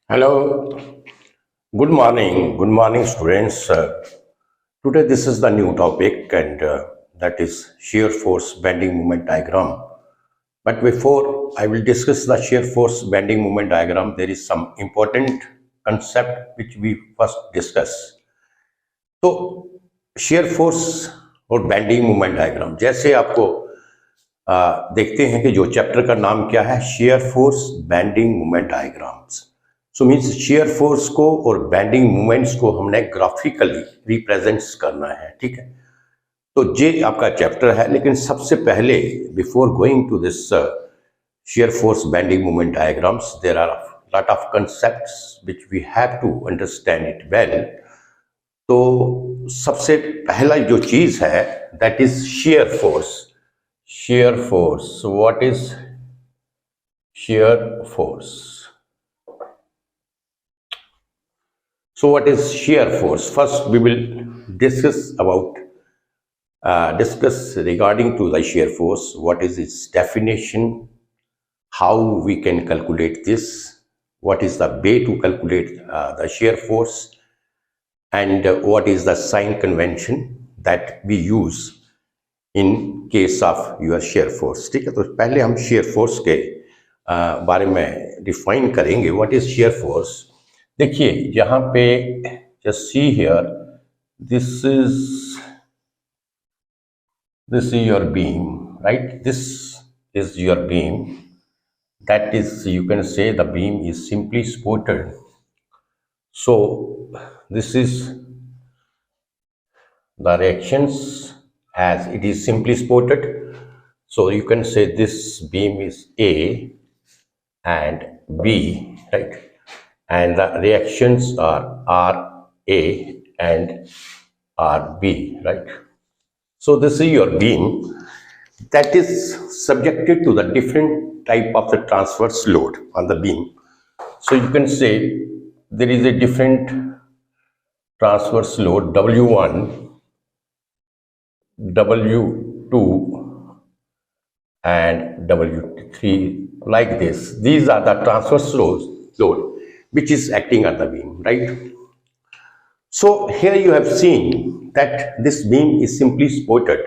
Hello, good morning, students. Today, this is the new topic, and that is shear force bending moment diagram. But before I will discuss the shear force bending moment diagram, there is some important concept which we first discuss. तो shear force और bending moment diagram जैसे आपको देखते हैं कि जो chapter का नाम क्या है, shear force bending moment diagrams. So means shear force को और बेंडिंग मोमेंट्स को हमने ग्राफिकली रिप्रेजेंट्स करना है, ठीक है। तो ये आपका चैप्टर है, लेकिन सबसे पहले before going to this shear force bending moment diagrams, there are a lot of concepts which we have to understand it well. तो सबसे पहला जो चीज है that is shear force. Shear force. So what is shear force? So what is shear force? First, we will discuss regarding to the shear force. What is its definition? How we can calculate this? What is the way to calculate the shear force? And what is the sign convention that we use in case of your shear force. ठीक है, तो पहले हम shear force के बारे में define करेंगे। What is shear force? देखिए यहाँ पे just see here, this is your beam, right? This is your beam, that is, you can से the beam is simply supported. So this is the reactions as it is simply supported. So you can say this beam is A and B, right? And the reactions are RA and RB, right? So this is your beam that is subjected to the different type of the transverse load on the beam. So you can say there is a different transverse load W1, W2 and W3, like this. These are the transverse load which is acting on the beam, right? So here you have seen that this beam is simply supported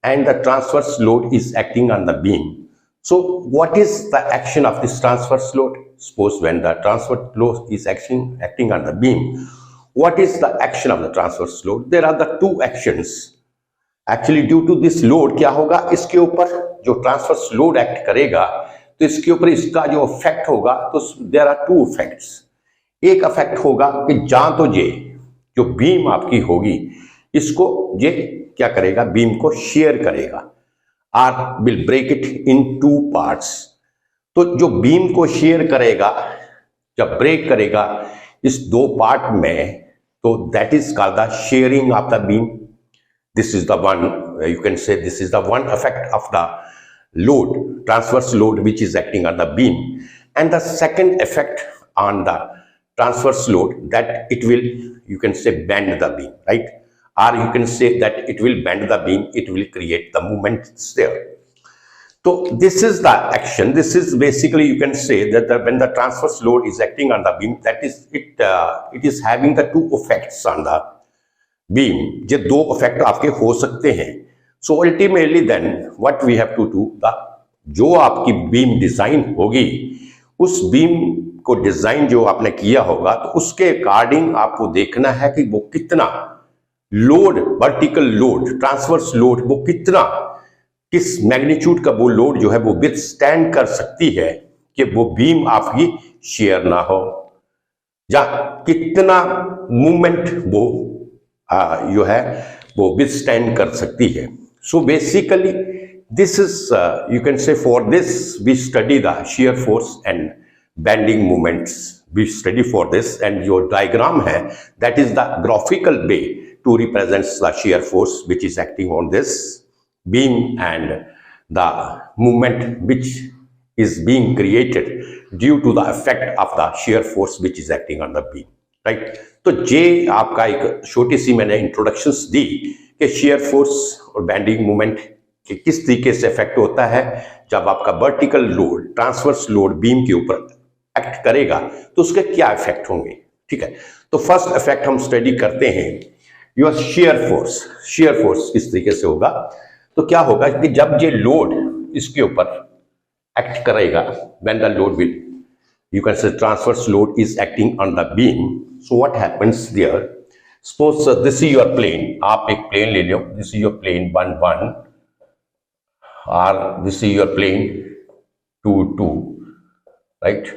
and the transverse load is acting on the beam. So what is the action of this transverse load? Suppose when the transverse load is acting on the beam, what is the action of the transverse load? There are the two actions. Actually due to this load क्या होगा, इसके ऊपर जो transverse load act करेगा तो इसके ऊपर इसका जो इफेक्ट होगा, तो देयर आर टू इफेक्ट्स। एक इफेक्ट होगा कि जहां तो ये जो बीम आपकी होगी इसको ये क्या करेगा, बीम को शेयर करेगा, or will break it in two parts. तो जो बीम को शेयर करेगा, जब ब्रेक करेगा इस दो पार्ट में, तो that is called the sharing of the beam. This is the one, you can say this is the one effect of the load, transverse load, which is acting on the beam. And the second effect on the transverse load, that it will, you can say, bend the beam, right? Or you can say that it will bend the beam, it will create the movements there. So this is the action. This is basically, you can say that when the transverse load is acting on the beam, that is it, it is having the two effects on the beam. ये दो effect आपके हो सकते हैं. So ultimately then what we have to do, जो आपकी beam design होगी, उस बीम को डिजाइन जो आपने किया होगा, तो उसके अकॉर्डिंग आपको देखना है कि वो कितना load, vertical load, transverse load, वो कितना, किस मैग्नीट्यूड का वो लोड जो है वो विथस्टैंड कर सकती है कि वो बीम आपकी शेयर ना हो, या कितना मूवमेंट वो जो है वो विथस्टैंड कर सकती है. So basically this is, you can say, for this we study the shear force and bending movements. We study for this, and जो डायग्राम है that is the graphical way to represent the shear force which is acting on this beam and the movement which is being created due to the effect of the shear force which is acting on the beam, right? तो ये आपका एक छोटी सी मैंने introductions दी कि share force और bending movement के किस तरीके से इफेक्ट होता है जब आपका vertical load, transverse load beam के ऊपर एक्ट करेगा तो उसके क्या इफेक्ट होंगे, ठीक है। तो फर्स्ट इफेक्ट हम स्टडी करते हैं your shear force. Shear force किस तरीके से होगा, तो क्या होगा कि जब ये लोड इसके ऊपर एक्ट करेगा, when the load will, you can say transverse load is acting on the beam, so what happens there, suppose this is your plane, आप एक plane ले लो, this is your plane 1 1 or this is your plane 2 2, right?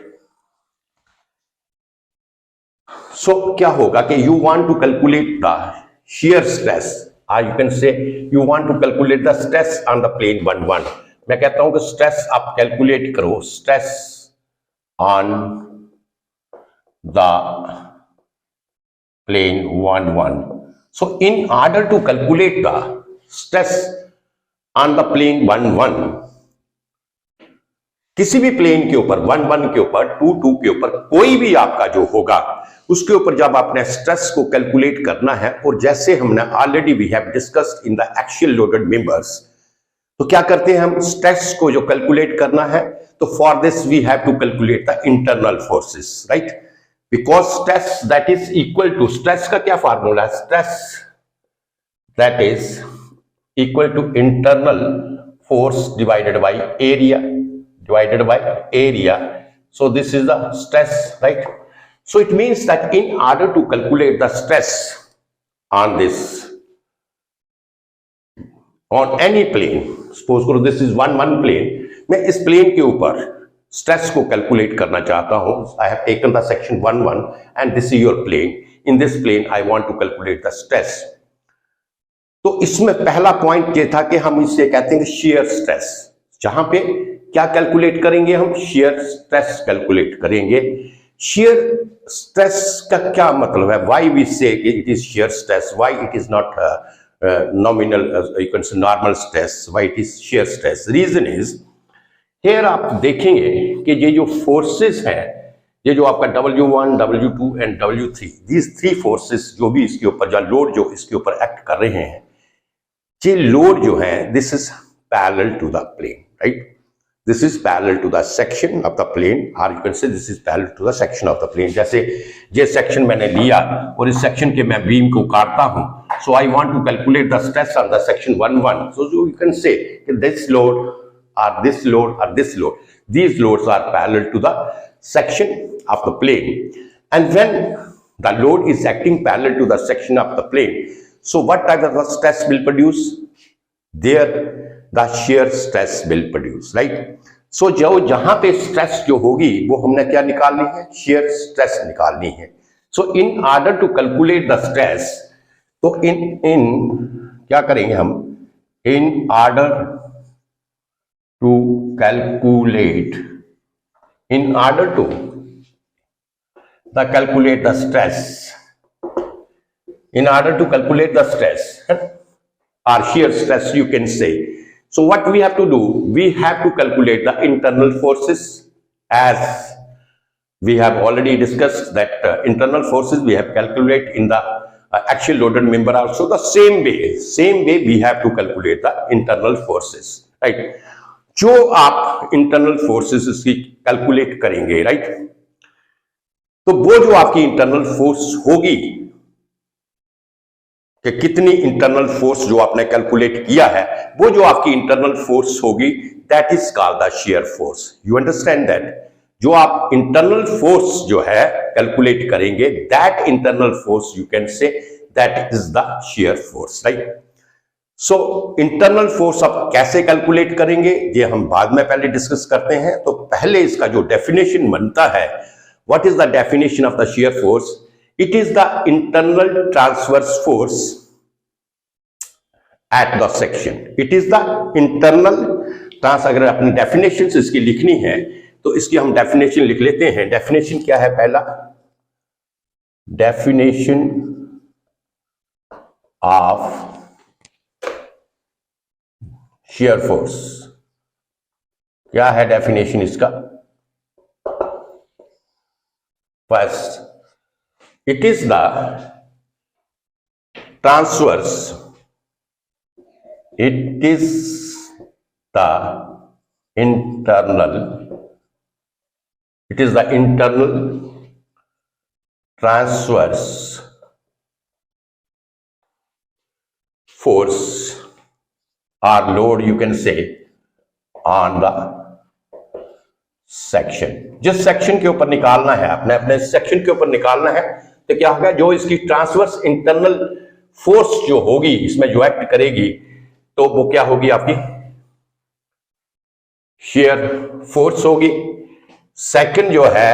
So क्या होगा कि you want to calculate the shear stress, or you can say you want to calculate the stress on the plane 1 1। मैं कहता हूं कि stress आप calculate करो, stress on the plane 1 1। So in order to calculate the stress on the plane 1 1, किसी भी plane के ऊपर 1 1 के ऊपर 2 2 के ऊपर कोई भी आपका जो होगा उसके ऊपर जब आपने स्ट्रेस को कैलकुलेट करना है, और जैसे हमने already we have discussed in the axial loaded members, तो क्या करते हैं हम स्ट्रेस को जो कैलकुलेट करना है, तो for this we have to calculate the internal forces, right, because stress that is equal to, stress का क्या फार्मूला है, stress that is equal to internal force divided by area, divided by area, so this is the stress, right? So it means that in order to calculate the stress on this, on any plane, suppose करो this is 1 1 plane, मैं इस plane के ऊपर stress को calculate करना चाहता हूं, I have taken the section 1 1 and this is your plane, in this plane I want to calculate the stress। तो इसमें पहला पॉइंट ये था कि हम इसे कहते हैं शेयर स्ट्रेस, जहां पे क्या कैलकुलेट करेंगे हम, शेयर स्ट्रेस कैलकुलेट करेंगे। शेयर स्ट्रेस का क्या मतलब है, why we say it is shear stress, why it is not nominal, you can say normal stress, why it is shear stress. Reason is here आप देखेंगे कि ये जो फोर्सेस हैं, ये जो आपका W1 W2 and W3, these 3 forces जो भी इसके ऊपर, जो लोड जो इसके ऊपर एक्ट कर रहे हैं, ये लोड जो है this is parallel to the plane, right, this is parallel to the section of the plane, or you can say this is parallel to the section of the plane। जैसे ये section मैंने लिया और इस section के मैं beam को काटता हूं, so I want to calculate the stress on the section 1 1, so you can say this load or this load or this load, these loads are parallel to the section of the plane, and when the load is acting parallel to the section of the plane, so what type of stress will produce there, the shear stress will produce, right? So जो जहां पे stress जो होगी वो हमने क्या निकालनी है, shear stress निकालनी है। So in order to calculate the stress, तो इन क्या करेंगे हम, in order to calculate, in order to calculate the stress, in order to calculate the stress or shear stress you can say, so what we have to do, we have to calculate the internal forces, as we have already discussed that internal forces we have calculate in the axial loaded member also, the same way we have to calculate the internal forces, right? जो आप internal forces इसकी calculate करेंगे, right, तो वो जो आपकी internal force होगी, कि कितनी इंटरनल फोर्स जो आपने कैलकुलेट किया है, वो जो आपकी इंटरनल फोर्स होगी, that is called the shear force. You understand that, जो आप इंटरनल फोर्स जो है कैलकुलेट करेंगे, that internal force you can say that is the shear force, right. So internal force आप कैसे कैलकुलेट करेंगे ये हम बाद में पहले डिस्कस करते हैं। तो पहले इसका जो डेफिनेशन बनता है, what is the definition of the shear force, it is the internal transverse force at the section, it is the internal अगर अपनी डेफिनेशन इसकी लिखनी है तो इसकी हम डेफिनेशन लिख लेते हैं। डेफिनेशन क्या है, पहला डेफिनेशन ऑफ shear force, क्या है डेफिनेशन इसका, first it is the transverse, it is the internal It is the internal transverse force or load you can say on the section. जिस सेक्शन के ऊपर निकालना है, अपने अपने सेक्शन के ऊपर निकालना है, तो क्या होगा, जो इसकी ट्रांसवर्स इंटरनल फोर्स जो होगी इसमें जो एक्ट करेगी, तो वो क्या होगी, आपकी शेयर फोर्स होगी। सेकंड जो है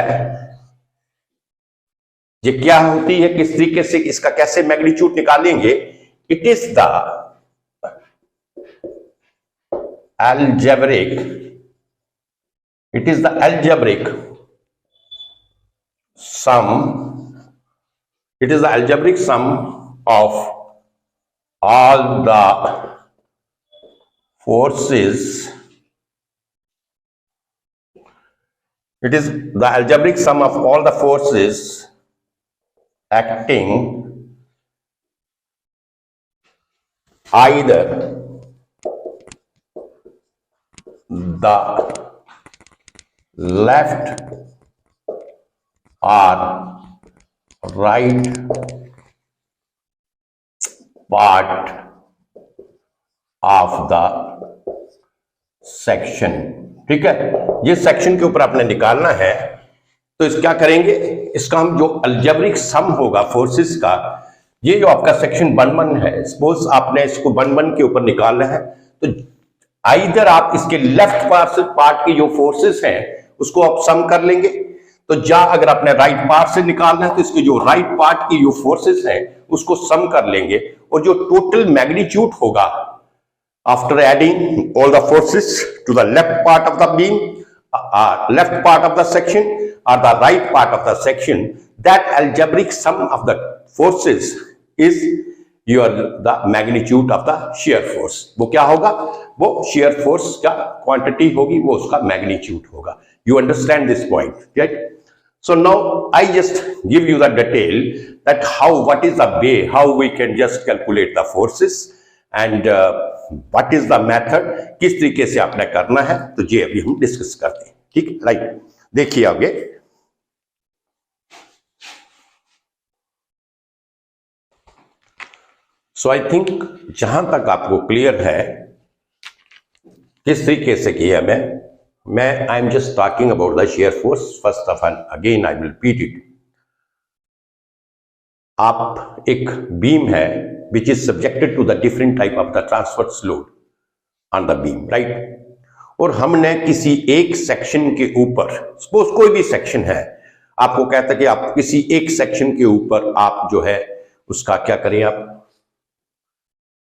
ये क्या होती है, किस तरीके से इसका कैसे मैग्नीट्यूड निकालेंगे, it is the algebraic sum of all the forces. It is the algebraic sum of all the forces acting either the left or right part of the section। ठीक है, ये सेक्शन के ऊपर आपने निकालना है, तो इस क्या करेंगे, इसका हम जो अलजेब्रिक सम होगा फोर्सेस का, ये जो आपका सेक्शन 1-1 है, सपोज आपने इसको 1-1 के ऊपर निकालना है, तो आइदर आप इसके लेफ्ट पार्ट की जो फोर्सेस हैं उसको आप सम कर लेंगे, तो अगर आपने राइट पार्ट से निकालना है तो इसके जो राइट पार्ट की जो फोर्सेस हैं उसको सम कर लेंगे, और जो टोटल मैग्नीट्यूड होगा after adding all the forces to the left part of the beam, left part of the section और the right part of the section, that algebraic sum of the forces is the magnitude of the shear force. वो क्या होगा, वो shear force का quantity होगी, वो उसका magnitude होगा। You understand this point, right? So now I just give you the detail that what is the way how we can just calculate the forces and what is the method, किस तरीके से आपने करना है, तो ये अभी हम डिस्कस करते हैं। ठीक है, लाइक देखिए आगे। सो आई थिंक जहां तक आपको क्लियर है किस तरीके से किया मैं I am just talking about the shear force first of all, again I will repeat it. आप एक बीम है which is subjected to the different type of the transverse load on the beam, right, और हमने किसी एक section के ऊपर, suppose कोई भी सेक्शन है, आपको कहता है कि आप किसी एक सेक्शन के ऊपर आप जो है उसका क्या करें, आप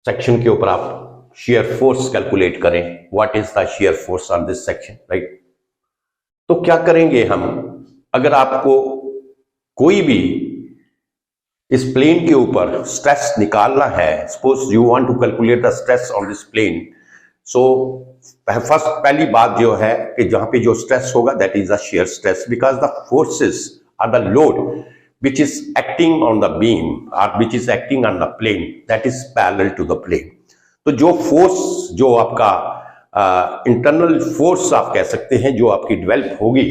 सेक्शन के ऊपर आप शेयर फोर्स कैलकुलेट करें, what is the shear force on this section, right. तो क्या करेंगे हम, अगर आपको कोई भी इस प्लेन के ऊपर स्ट्रेस निकालना है, suppose you want to calculate the stress on this plane, so first पहली बात जो है कि जहां पे जो स्ट्रेस होगा that is the shear stress, because the forces are the load which is acting on the beam or which is acting on the plane that is parallel to the plane। तो जो force, जो आपका internal force आप कह सकते हैं, जो आपकी डेवलप होगी,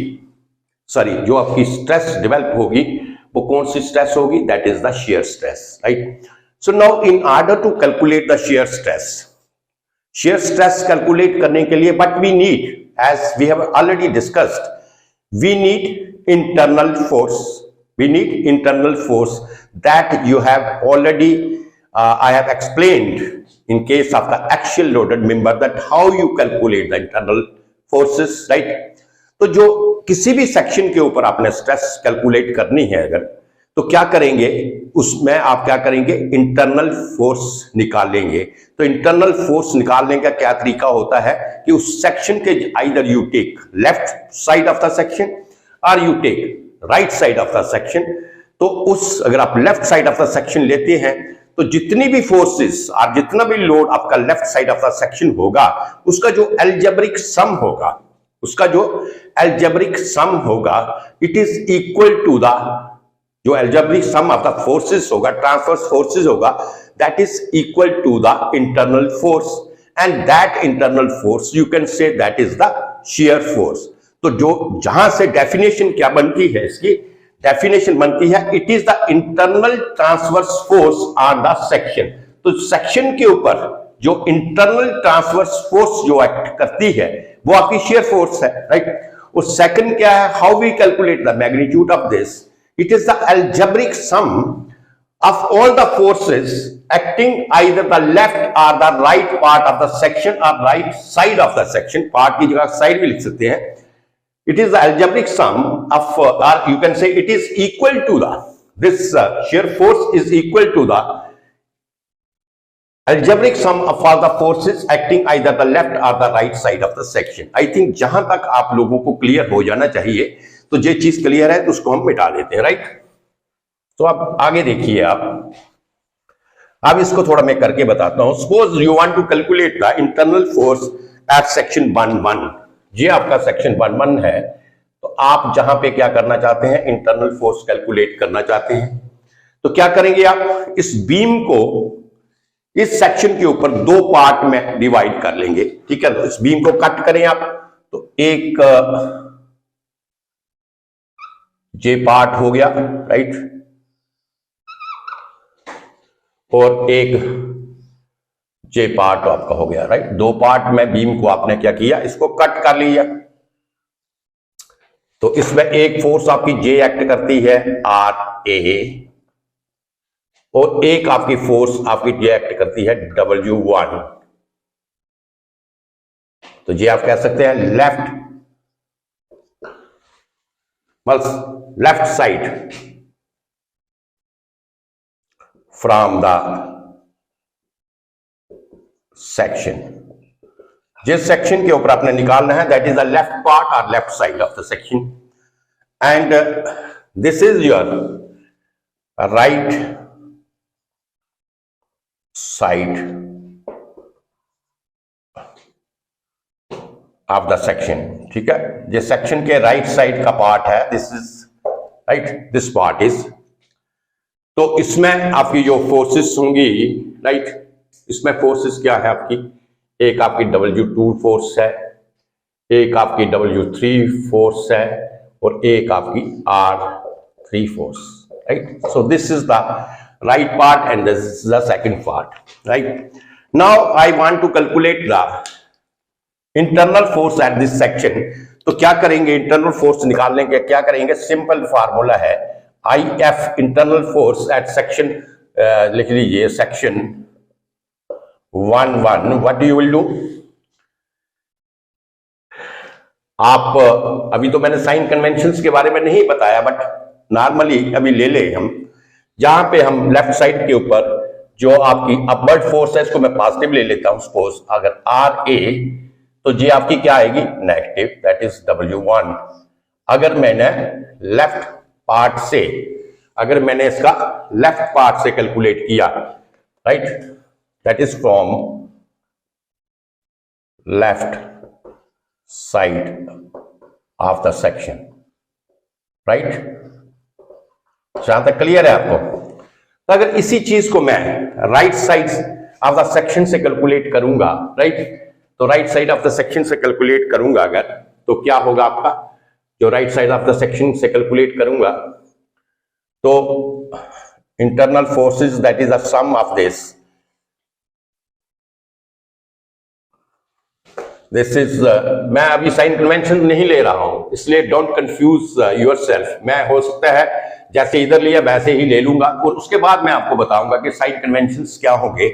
सॉरी जो आपकी स्ट्रेस डेवलप होगी, वो कौन सी स्ट्रेस होगी, that is the shear stress, right. So now in order to calculate the shear stress calculate करने के लिए what we need, as we have already discussed, we need internal force, we need internal force that you have already I have explained in case of the axial loaded member that how you calculate the internal forces, right। तो जो किसी भी section के ऊपर आपने stress calculate करनी है अगर, तो क्या करेंगे, उसमें आप क्या करेंगे, इंटरनल फोर्स निकालेंगे। तो इंटरनल फोर्स निकालने का क्या तरीका होता है कि उस सेक्शन के either you take left side of the section और you take right side of the section. तो उस अगर आप left side of the section लेते हैं तो जितनी भी फोर्सेस और जितना भी लोड आपका left side of the section होगा, उसका जो अलजेब्रिक सम होगा, it is equal to the जो algebraic sum of the forces होगा, ट्रांसवर्स फोर्सेस होगा, that is equal to the internal force, and that internal force you can say that is the shear force. तो जो जहां से definition क्या बनती है, इसकी डेफिनेशन बनती है it is the internal transverse force on the section. तो सेक्शन के ऊपर जो इंटरनल ट्रांसवर्स फोर्स जो एक्ट करती है वो आपकी शेयर फोर्स है, राइट। और सेकंड क्या है, how we calculate the magnitude of this, it is the algebraic sum of all the forces acting either the left or the right part of the section or right side of the section, part की जगह side भी लिख सकते हैं, it is the algebraic sum of or you can say it is equal to the this shear force is equal to the algebraic sum of all the forces acting either the left or the right side of the section। I think जहां तक आप लोगों को clear हो जाना चाहिए, तो ये चीज क्लियर है तो उसको हम मिटा देते हैं, राइट। तो आप आगे देखिए, आप इसको थोड़ा मैं करके बताता हूं। Suppose you want to calculate the internal force at section 1-1, ये आपका सेक्शन 1-1 है। तो आप जहां पे क्या करना चाहते हैं, इंटरनल फोर्स कैलकुलेट करना चाहते हैं, तो क्या करेंगे आप, इस बीम को इस सेक्शन के ऊपर दो पार्ट में डिवाइड कर लेंगे, ठीक है। तो इस बीम को कट करें आप, तो एक जे पार्ट हो गया, राइट, और एक जे पार्ट आपका हो गया, राइट। दो पार्ट में बीम को आपने क्या किया, इसको कट कर लिया। तो इसमें एक फोर्स आपकी जे एक्ट करती है RA, और एक आपकी फोर्स आपकी जे एक्ट करती है W1। तो जे आप कह सकते हैं left side from the section, जिस सेक्शन के ऊपर आपने निकालना है that is the left part or left side of the section, and this is your right side of the section, ठीक है। जिस सेक्शन के राइट साइड का पार्ट है, this is right, this part is, तो इसमें आपकी जो फोर्सेस होंगी, राइट, इसमें फोर्सेस क्या है आपकी, एक आपकी W2 फोर्स है, एक आपकी W3 फोर्स है, और एक आपकी R3 force, right. So this is the right part and this is the second part, right. Now I want to calculate the internal force at this section. तो क्या करेंगे, इंटरनल फोर्स निकालने के क्या करेंगे, सिंपल फार्मूला है IF internal force at section, लिख लीजिए section 1-1। What you will do, आप अभी तो मैंने साइन कन्वेंशंस के बारे में नहीं बताया, बट नॉर्मली अभी ले ले हम, जहां पे हम लेफ्ट साइड के ऊपर जो आपकी अपवर्ड फोर्स है इसको मैं पॉजिटिव ले लेता हूं। सपोज अगर RA, तो जी आपकी क्या आएगी, नेगेटिव, दैट इज W1। अगर मैंने लेफ्ट पार्ट से, अगर मैंने इसका लेफ्ट पार्ट से कैलकुलेट किया, right, that is from left side of the section, right. जहां तक क्लियर है आपको। तो अगर इसी चीज को मैं right side of the section से कैलकुलेट करूंगा, राइट, तो right side of the section से कैलकुलेट करूंगा अगर, तो क्या होगा आपका, जो right side of the section से कैलकुलेट करूंगा, तो internal forces that is the sum of this is, मैं अभी साइन कन्वेंशन नहीं ले रहा हूं, इसलिए डोंट कंफ्यूज योरसेल्फ। मैं हो सकता है जैसे इधर लिया वैसे ही ले लूंगा, और उसके बाद मैं आपको बताऊंगा कि साइन कन्वेंशंस क्या होंगे।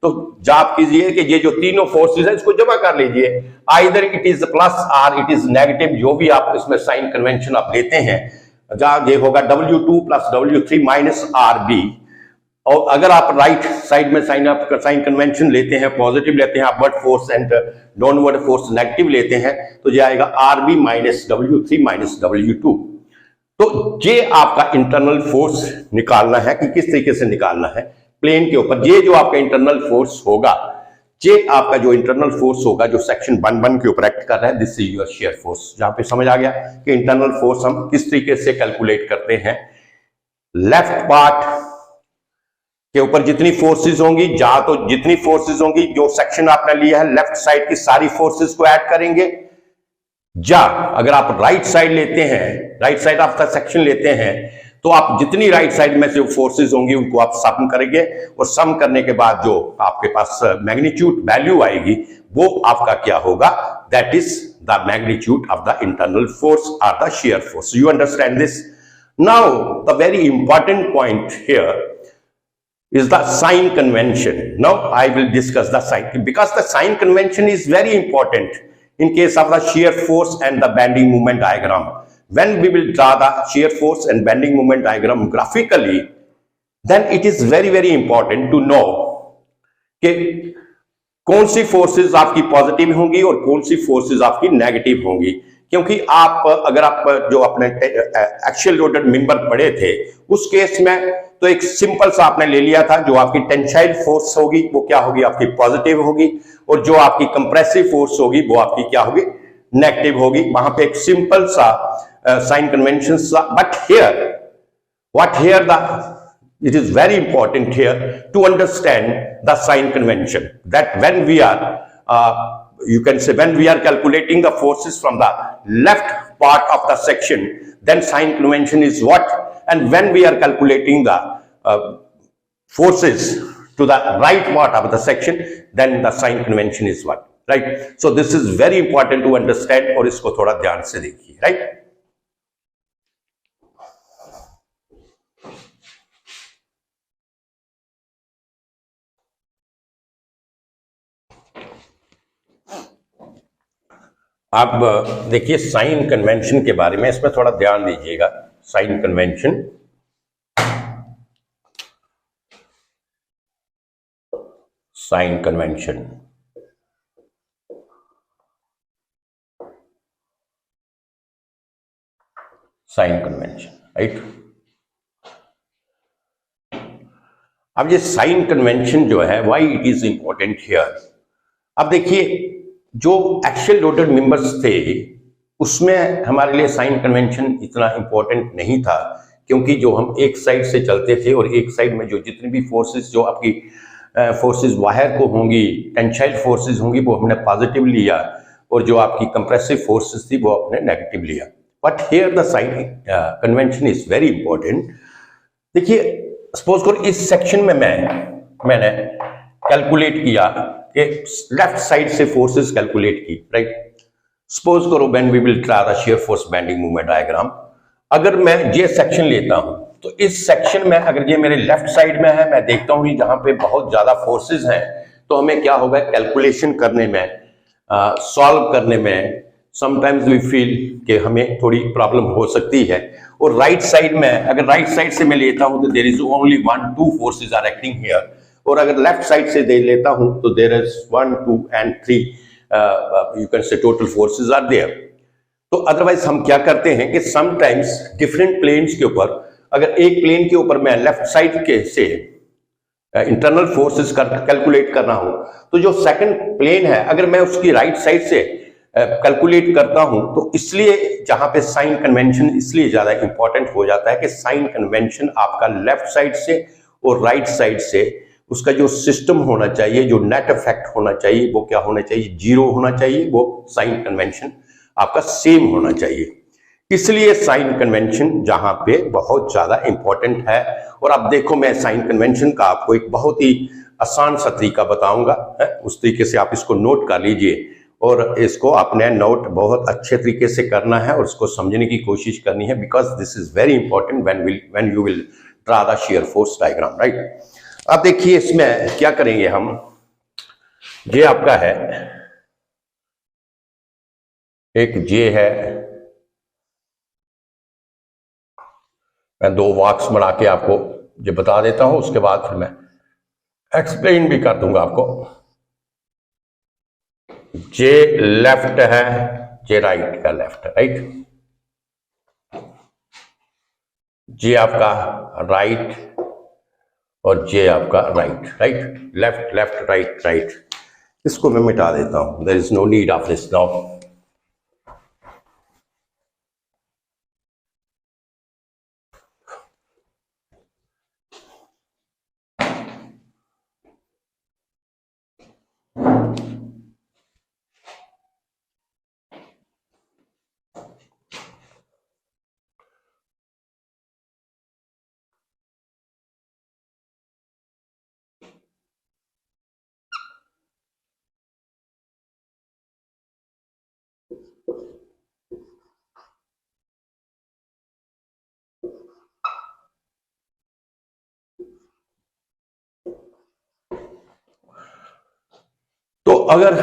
तो जाप कीजिए कि ये जो तीनों फोर्सेस है इसको जमा कर लीजिए, आइदर इट इज प्लस और इट इज नेगेटिव, जो भी आप इसमें साइन कन्वेंशन आप लेते हैं, जहां ये होगा W2 plus W3 minus RB। और अगर आप राइट साइड में साइन कन्वेंशन लेते हैं, पॉजिटिव लेते हैं, upward force and downward force negative लेते हैं, तो ये आएगा RB minus W3 minus W2। तो ये आपका इंटरनल फोर्स निकालना है कि किस तरीके से निकालना है प्लेन के ऊपर। ये जो आपका इंटरनल फोर्स होगा, ये आपका जो इंटरनल फोर्स होगा जो सेक्शन 1-1 के ऊपर एक्ट कर रहा है, this is your shear force. जहां पे समझ आ गया कि इंटरनल फोर्स हम किस तरीके से कैलकुलेट करते हैं। लेफ्ट पार्ट के ऊपर जितनी फोर्सेस होंगी, जहां तो जितनी फोर्सेस होंगी, जो सेक्शन आपने लिया है लेफ्ट साइड की सारी फोर्सेस को ऐड करेंगे, या अगर आप राइट साइड लेते हैं, right side of the section लेते हैं, तो आप जितनी राइट साइड में जो फोर्सेस होंगी उनको आप सम करेंगे, और सम करने के बाद जो आपके पास मैग्नीट्यूड वैल्यू आएगी वो आपका क्या होगा, that is the magnitude of the internal force और the shear force. You understand this? Now the very important point here is the sign convention. Now I will discuss the sign, because the sign convention is very important in case of the shear force and the bending moment diagram. When we will draw the shear force and bending moment diagram graphically, then it is very important to know कि कौन सी forces आपकी positive होंगी और कौन सी forces आपकी negative होंगी। क्योंकि आप अगर आप जो अपने एक्सियल लोडेड मेंबर पढ़े थे उस केस में तो एक सिंपल सा आपने ले लिया था, जो आपकी टेंसाइल फोर्स होगी वो क्या होगी, आपकी पॉजिटिव होगी, और जो आपकी कंप्रेसिव फोर्स होगी वो आपकी क्या होगी, नेगेटिव होगी। वहां पे एक सिंपल सा साइन कन्वेंशन सा, but here it is very important here to understand the sign convention, that when we are you can say when we are calculating the forces from the left part of the section, then sign convention is what, and when we are calculating the forces to the right part of the section, then the sign convention is what, right? So this is very important to understand, और इसको थोड़ा ध्यान से देखिए, right? आप देखिए sign convention के बारे में, इसमें थोड़ा ध्यान दीजिएगा। Sign convention, sign convention, sign convention, right. अब ये साइन कन्वेंशन जो है, why it is important here. अब देखिए जो एक्सियल लोडेड मेंबर्स थे उसमें हमारे लिए साइन कन्वेंशन इतना इंपॉर्टेंट नहीं था, क्योंकि जो हम एक साइड से चलते थे और एक साइड में जो जितनी भी फोर्सेस जो आपकी फोर्सेस बाहर को होंगी, टेंसाइल फोर्सेस होंगी, वो हमने पॉजिटिव लिया, और जो आपकी कंप्रेसिव फोर्सेस थी वो आपने नेगेटिव लिया। But here the sign convention is very important. देखिए सपोज करो इस सेक्शन में मैंने कैलकुलेट किया कि लेफ्ट साइड से फोर्सेस कैलकुलेट की, राइट। सपोज करो when we will draw the shear force bending moment diagram, अगर मैं ये सेक्शन लेता हूं तो इस सेक्शन में अगर ये मेरे लेफ्ट साइड में है, मैं देखता हूं कि जहां पे बहुत ज्यादा फोर्सेस हैं, तो हमें क्या होगा, कैलकुलेशन करने में, सॉल्व करने में समटाइम्स वी फील कि हमें थोड़ी प्रॉब्लम हो सकती है। और राइट साइड में अगर राइट साइड से मैं लेता हूं तो there is only 1-2 forces are acting here, और अगर लेफ्ट साइड से दे लेता हूं तो there is 1, 2 and 3 you can say total forces are there. तो अदरवाइज हम क्या करते हैं कि समटाइम्स डिफरेंट प्लेन्स के ऊपर, अगर एक प्लेन के ऊपर मैं लेफ्ट साइड के से इंटरनल फोर्सेस कैलकुलेट कर रहा हूं, तो जो सेकंड प्लेन है अगर मैं उसकी राइट साइड से कैलकुलेट करता हूं, तो इसलिए जहां पे साइन कन्वेंशन इसलिए ज्यादा इंपॉर्टेंट हो जाता है कि साइन कन्वेंशन आपका लेफ्ट साइड से और राइट साइड से उसका जो सिस्टम होना चाहिए, जो नेट इफेक्ट होना चाहिए, वो क्या होना चाहिए, 0 होना चाहिए, वो साइन कन्वेंशन आपका सेम होना चाहिए। इसलिए साइन कन्वेंशन जहां पे बहुत ज्यादा इंपॉर्टेंट है। और अब देखो मैं साइन कन्वेंशन का आपको एक बहुत ही आसान सा तरीका बताऊंगा, उस तरीके से आप इसको नोट कर लीजिए, और इसको आपने नोट बहुत अच्छे तरीके से करना है और इसको समझने की कोशिश करनी है, because this is very important when you will draw the shear force diagram, right. अब देखिए इसमें क्या करेंगे हम, ये आपका है एक जे है, मैं 2 वॉक्स बना के आपको ये बता देता हूं, उसके बाद फिर मैं एक्सप्लेन भी कर दूंगा आपको। जे लेफ्ट है, जे राइट का लेफ्ट है, राइट। जे आपका राइट और जे आपका right, right, left left right right. इसको मैं मिटा देता हूं, there is no need of this now. अगर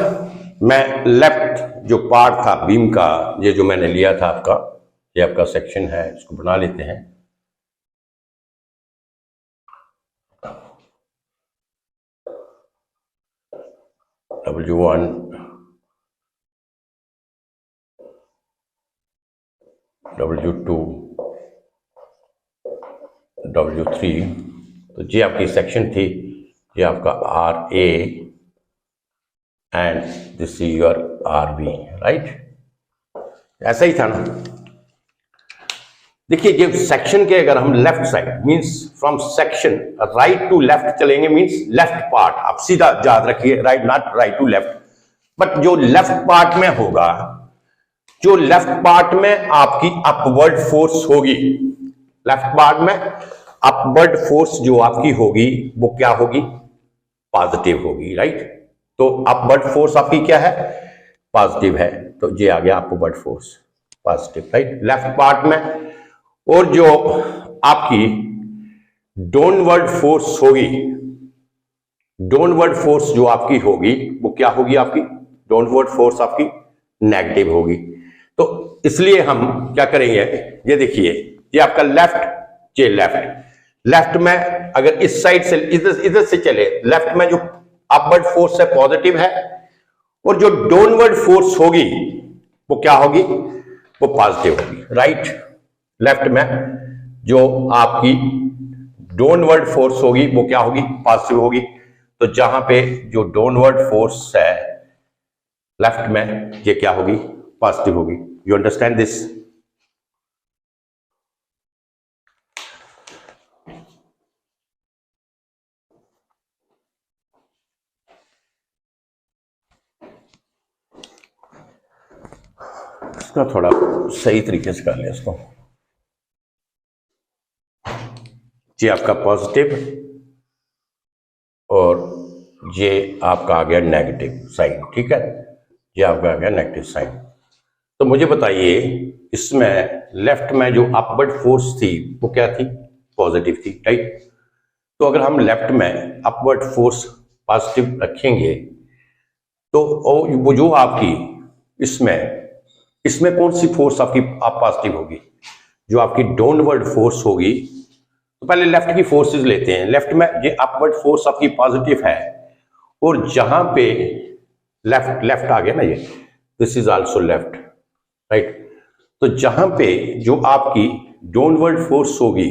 मैं लेफ्ट जो पार्ट था बीम का, ये जो मैंने लिया था आपका, ये आपका सेक्शन है, इसको बना लेते हैं। W1, W2, W3, तो ये आपकी सेक्शन थी, ये आपका RA and this is your RB, right? ऐसा ही था ना। देखिए ये सेक्शन के अगर हम left side means from section right to left चलेंगे, मींस लेफ्ट पार्ट, आप सीधा याद रखिए, right, not right to left, but जो लेफ्ट पार्ट में होगा, जो लेफ्ट पार्ट में आपकी अपवर्ड फोर्स होगी, लेफ्ट पार्ट में अपवर्ड फोर्स जो आपकी होगी वो क्या होगी? पॉजिटिव होगी, राइट? तो अपवर्ड फोर्स आपकी क्या है? पॉजिटिव है, तो ये आ गया upward force positive, right, left part में। और जो आपकी डाउनवर्ड फोर्स होगी, डाउनवर्ड फोर्स जो आपकी होगी वो क्या होगी? आपकी डाउनवर्ड फोर्स आपकी नेगेटिव होगी। तो इसलिए हम क्या करेंगे, ये देखिए, ये आपका लेफ्ट, ये लेफ्ट में अगर इस साइड से इधर से चले, लेफ्ट में जो अपवर्ड फोर्स है पॉजिटिव है, और जो डाउनवर्ड फोर्स होगी वो क्या होगी? वो पॉजिटिव होगी, राइट? लेफ्ट में जो आपकी डाउनवर्ड फोर्स होगी वो क्या होगी? पॉजिटिव होगी। तो जहां पे जो डाउनवर्ड फोर्स है लेफ्ट में, ये क्या होगी? पॉजिटिव होगी। You understand this? इसका थोड़ा सही तरीके से कर लिया इसको। ये आपका पॉजिटिव और ये आपका आ गया नेगेटिव साइन, ठीक है? ये आपका आ गया नेगेटिव साइन। तो मुझे बताइए, इसमें लेफ्ट में जो अपवर्ड फोर्स थी वो क्या थी? पॉजिटिव थी, राइट? तो अगर हम लेफ्ट में अपवर्ड फोर्स पॉजिटिव रखेंगे तो वो जो आपकी इसमें कौन सी फोर्स आपकी पॉजिटिव होगी? जो आपकी डाउनवर्ड फोर्स होगी। तो पहले लेफ्ट की फोर्सेस लेते हैं। लेफ्ट में ये अपवर्ड फोर्स आपकी पॉजिटिव है, और जहां पे लेफ्ट आ गया ना, ये this is also left, right? तो जहां पे जो आपकी डाउनवर्ड फोर्स होगी,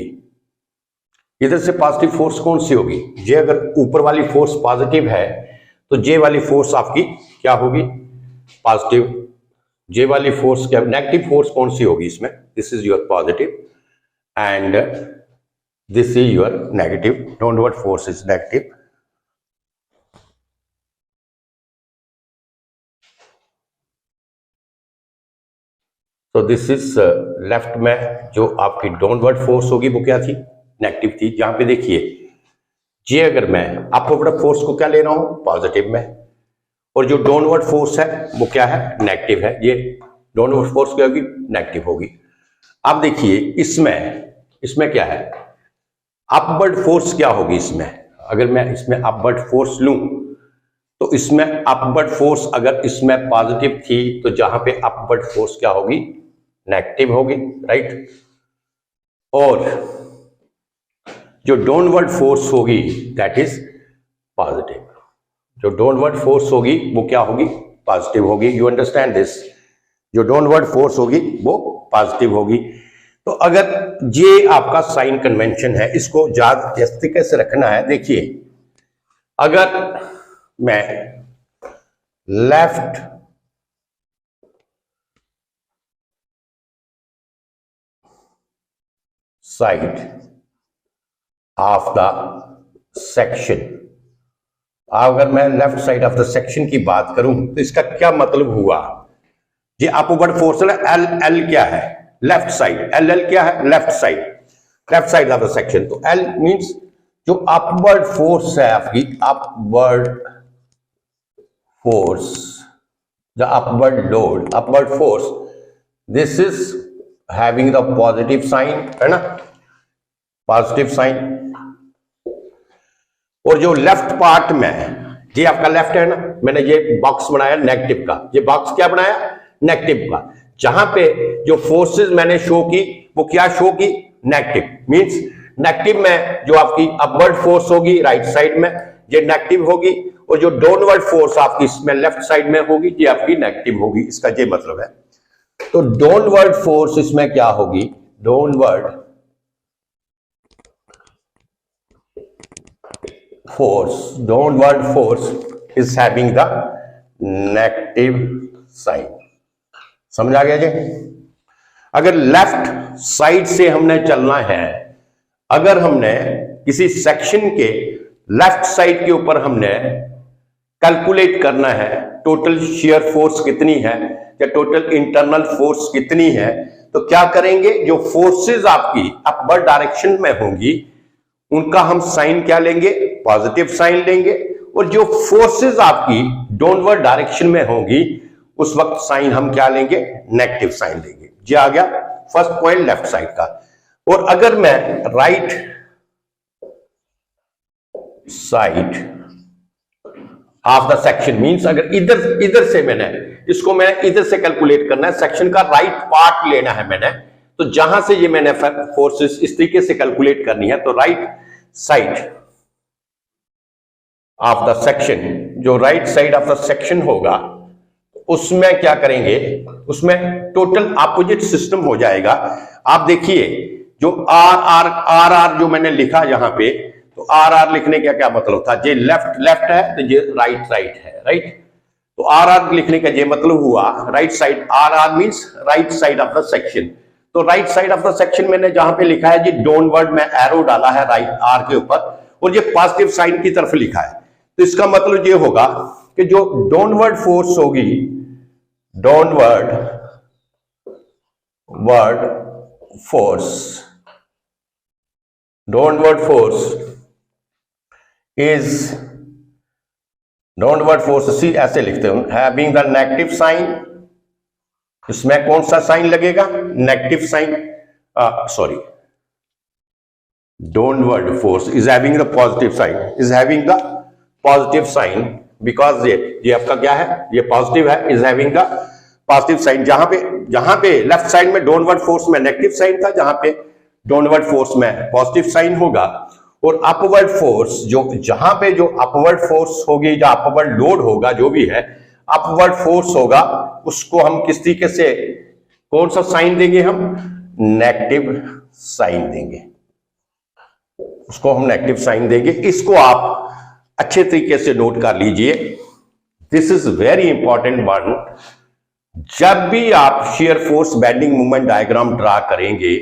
इधर से पॉजिटिव फोर्स कौन सी होगी? ये अगर ऊपर वाली फोर्स पॉजिटिव है तो जे वाली फोर्स आपकी क्या होगी? पॉजिटिव। जे वाली फोर्स क्या? नेगेटिव फोर्स कौन सी होगी इसमें? This is your positive and this is your negative, downward force is negative. So this is left में जो आपकी डाउनवर्ड फोर्स होगी वो क्या थी? नेगेटिव थी। यहां पे देखिए, ये अगर मैं अपवर्ड फोर्स को क्या ले रहा हूं? पॉजिटिव में, और जो डाउनवर्ड फोर्स है वो क्या है? नेगेटिव है। ये डाउनवर्ड फोर्स क्या होगी? नेगेटिव होगी। अब देखिए इसमें क्या है? अपवर्ड फोर्स क्या होगी इसमें? अगर मैं इसमें अपवर्ड फोर्स लूं तो इसमें अपवर्ड फोर्स अगर इसमें पॉजिटिव थी तो जहां पे अपवर्ड फोर्स क्या होगी? नेगेटिव होगी, राइट? और जो डाउनवर्ड फोर्स होगी दैट इज पॉजिटिव। जो डाउनवर्ड फोर्स होगी वो क्या होगी? पॉजिटिव होगी। You understand this? जो डाउनवर्ड फोर्स होगी वो पॉजिटिव होगी। तो अगर ये आपका साइन कन्वेंशन है, इसको याद इस तरीके से रखना है। देखिए, अगर मैं left side of the section, अगर मैं left side of the section की बात करूं तो इसका क्या मतलब हुआ? ये अपवर्ड फोर्स है, एल क्या है? Left side. एल क्या है? Left side of the section. तो एल मींस जो अपवर्ड फोर्स है आपकी, upward force, the upward load, upward force, this is having the positive sign, है ना? Positive sign. और जो लेफ्ट पार्ट में ये आपका लेफ्ट है ना, मैंने ये बॉक्स बनाया नेगेटिव का, ये बॉक्स क्या बनाया, नेगेटिव का। जहां पे जो फोर्सेस मैंने शो की वो क्या शो की, नेगेटिव। मींस नेगेटिव में जो आपकी अपवर्ड फोर्स होगी राइट साइड में, ये नेगेटिव होगी, और जो डाउनवर्ड फोर्स आपकी इसमें लेफ्ट साइड में होगी ये आपकी नेगेटिव होगी। इसका ये मतलब है। तो डाउनवर्ड फोर्स इसमें क्या होगी, downward force is having the negative sign. समझ आ गया जी। अगर लेफ्ट साइड से हमने चलना है, अगर हमने किसी सेक्शन के लेफ्ट साइड के ऊपर हमने कैलकुलेट करना है टोटल शियर फोर्स कितनी है या टोटल इंटरनल फोर्स कितनी है, तो क्या करेंगे, जो फोर्सेस आपकी अपवर्ड डायरेक्शन में होंगी उनका हम साइन क्या लेंगे, पॉजिटिव साइन लेंगे, और जो फोर्सेस आपकी डाउनवर्ड डायरेक्शन में होंगी उस वक्त साइन हम क्या लेंगे, नेगेटिव साइन लेंगे। ये आ गया फर्स्ट पॉइंट लेफ्ट साइड का। और अगर मैं right side of the section, means अगर इधर से मैंने इधर से कैलकुलेट करना है, सेक्शन का राइट पार्ट लेना है मैंने, तो जहां से ये मैंने फोर्सेस इस तरीके से कैलकुलेट करनी है, तो right side of the section, जो right side of the section होगा उसमें क्या करेंगे, उसमें टोटल अपोजिट सिस्टम हो जाएगा। आप देखिए जो आर जो मैंने लिखा यहां पे, तो आर लिखने का क्या मतलब था, ये लेफ्ट है तो ये राइट है, राइट। तो आर लिखने का ये मतलब हुआ right side, R means right side of the section. तो right side of the section मैंने जहां पे लिखा है, ये डाउनवर्ड में एरो डाला है राइट आर के ऊपर, और ये पॉजिटिव साइन की तरफ लिखा है। तो इसका मतलब ये होगा कि जो डाउनवर्ड फोर्स होगी, डाउनवर्ड फोर्स सी ऐसे लिखते हैं, हैविंग द नेगेटिव साइन, इसमें कौन सा साइन लगेगा, negative sign, sorry, downward force is having the positive sign, because ये आपका क्या है, ये पॉजिटिव है, is having the positive sign. जहां पे लेफ्ट साइड में डाउनवर्ड फोर्स में नेगेटिव साइन था, जहां पे डाउनवर्ड फोर्स में पॉजिटिव साइन होगा। और अपवर्ड फोर्स, जहां पे जो अपवर्ड फोर्स होगी, जो अपवर्ड लोड होगा, जो भी है अपवर्ड फोर्स होगा, उसको हम किस तरीके से, कौन सा साइन देंगे, हम नेगेटिव साइन देंगे, उसको हम नेगेटिव साइन देंगे। इसको आप अच्छे तरीके से नोट कर लीजिए, this is very important one. जब भी आप shear force bending movement diagram draw करेंगे,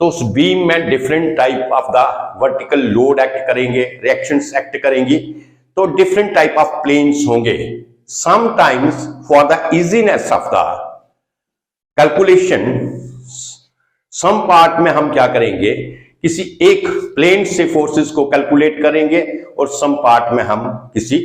तो उस बीम में different type of the vertical load act करेंगे, रिएक्शंस एक्ट करेंगी, तो डिफरेंट टाइप ऑफ प्लेन्स होंगे। Sometimes for the easiness of the calculation, some part में हम क्या करेंगे, किसी एक प्लेन से फोर्सेस को कैलकुलेट करेंगे, और सम पार्ट में हम किसी,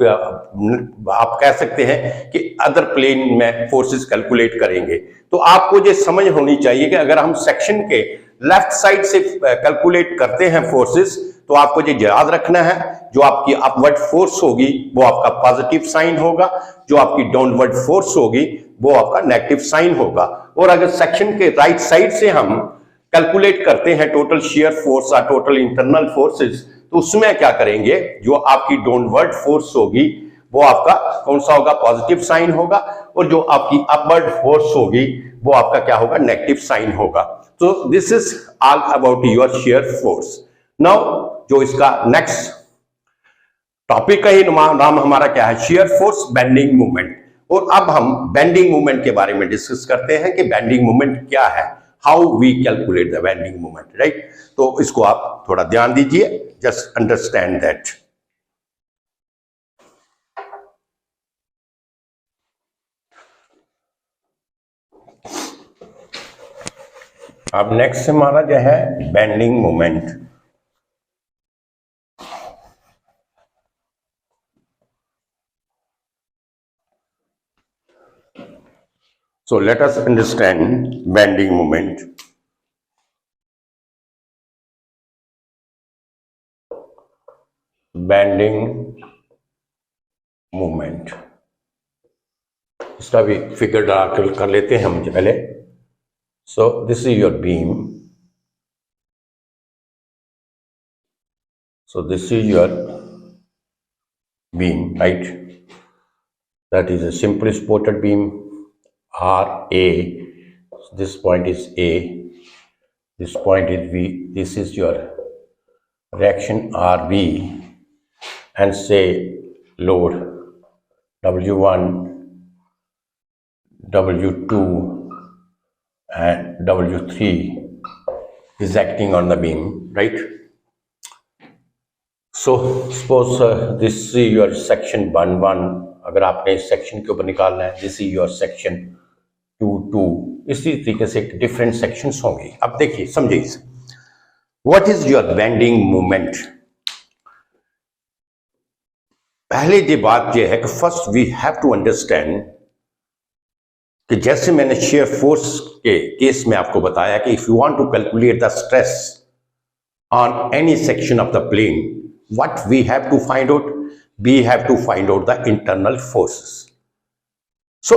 आप कह सकते हैं कि अदर प्लेन में फोर्सेस कैलकुलेट करेंगे। तो आपको ये समझ होनी चाहिए कि अगर हम सेक्शन के लेफ्ट साइड से कैलकुलेट करते हैं फोर्सेस, तो आपको ये याद रखना है, जो आपकी अपवर्ड फोर्स होगी वो आपका पॉजिटिव साइन होगा, जो आपकी डाउनवर्ड फोर्स होगी वो आपका नेगेटिव साइन होगा। और अगर सेक्शन के राइट साइड से हम कैलकुलेट करते हैं टोटल शियर फोर्स और टोटल इंटरनल फोर्सेस, तो उसमें क्या करेंगे, जो आपकी डाउनवर्ड फोर्स होगी वो आपका कौन सा होगा, पॉजिटिव साइन होगा, और जो आपकी अपवर्ड फोर्स होगी वो आपका क्या होगा, नेगेटिव साइन होगा। तो this is all about your shear force. Now जो इसका नेक्स्ट टॉपिक का ही नाम हमारा क्या है, शियर फोर्स बेंडिंग मूवमेंट। और अब हम बेंडिंग मूवमेंट के बारे में डिस्कस करते हैं कि बेंडिंग मूवमेंट क्या है, how we calculate the bending movement, right. तो इसको आप थोड़ा ध्यान दीजिए, जस्ट अंडरस्टैंड दैट। अब नेक्स्ट हमारा जो है bending movement. So let us understand bending moment. Bending movement, इसका भी फिगर ड्रा कर लेते हैं हम पहले। So this is your beam, so this is your beam, right? That is a simple supported beam RA. This point is A, this point is B, this is your reaction RB, and say load W1, W2 and W3 is acting on the beam, right? So suppose this is your section 1-1, अगर आपने इस section के ऊपर निकालना है, this is your section 2-2, इसी तरीके से डिफरेंट सेक्शंस होंगे। अब देखिए समझिए इसे, what is your bending moment. पहले ये बात ये है कि first we have to understand कि जैसे मैंने शेयर फोर्स के केस में आपको बताया कि if you want to calculate the stress on any section of the plane, what we have to find out, we have to find out the internal forces. So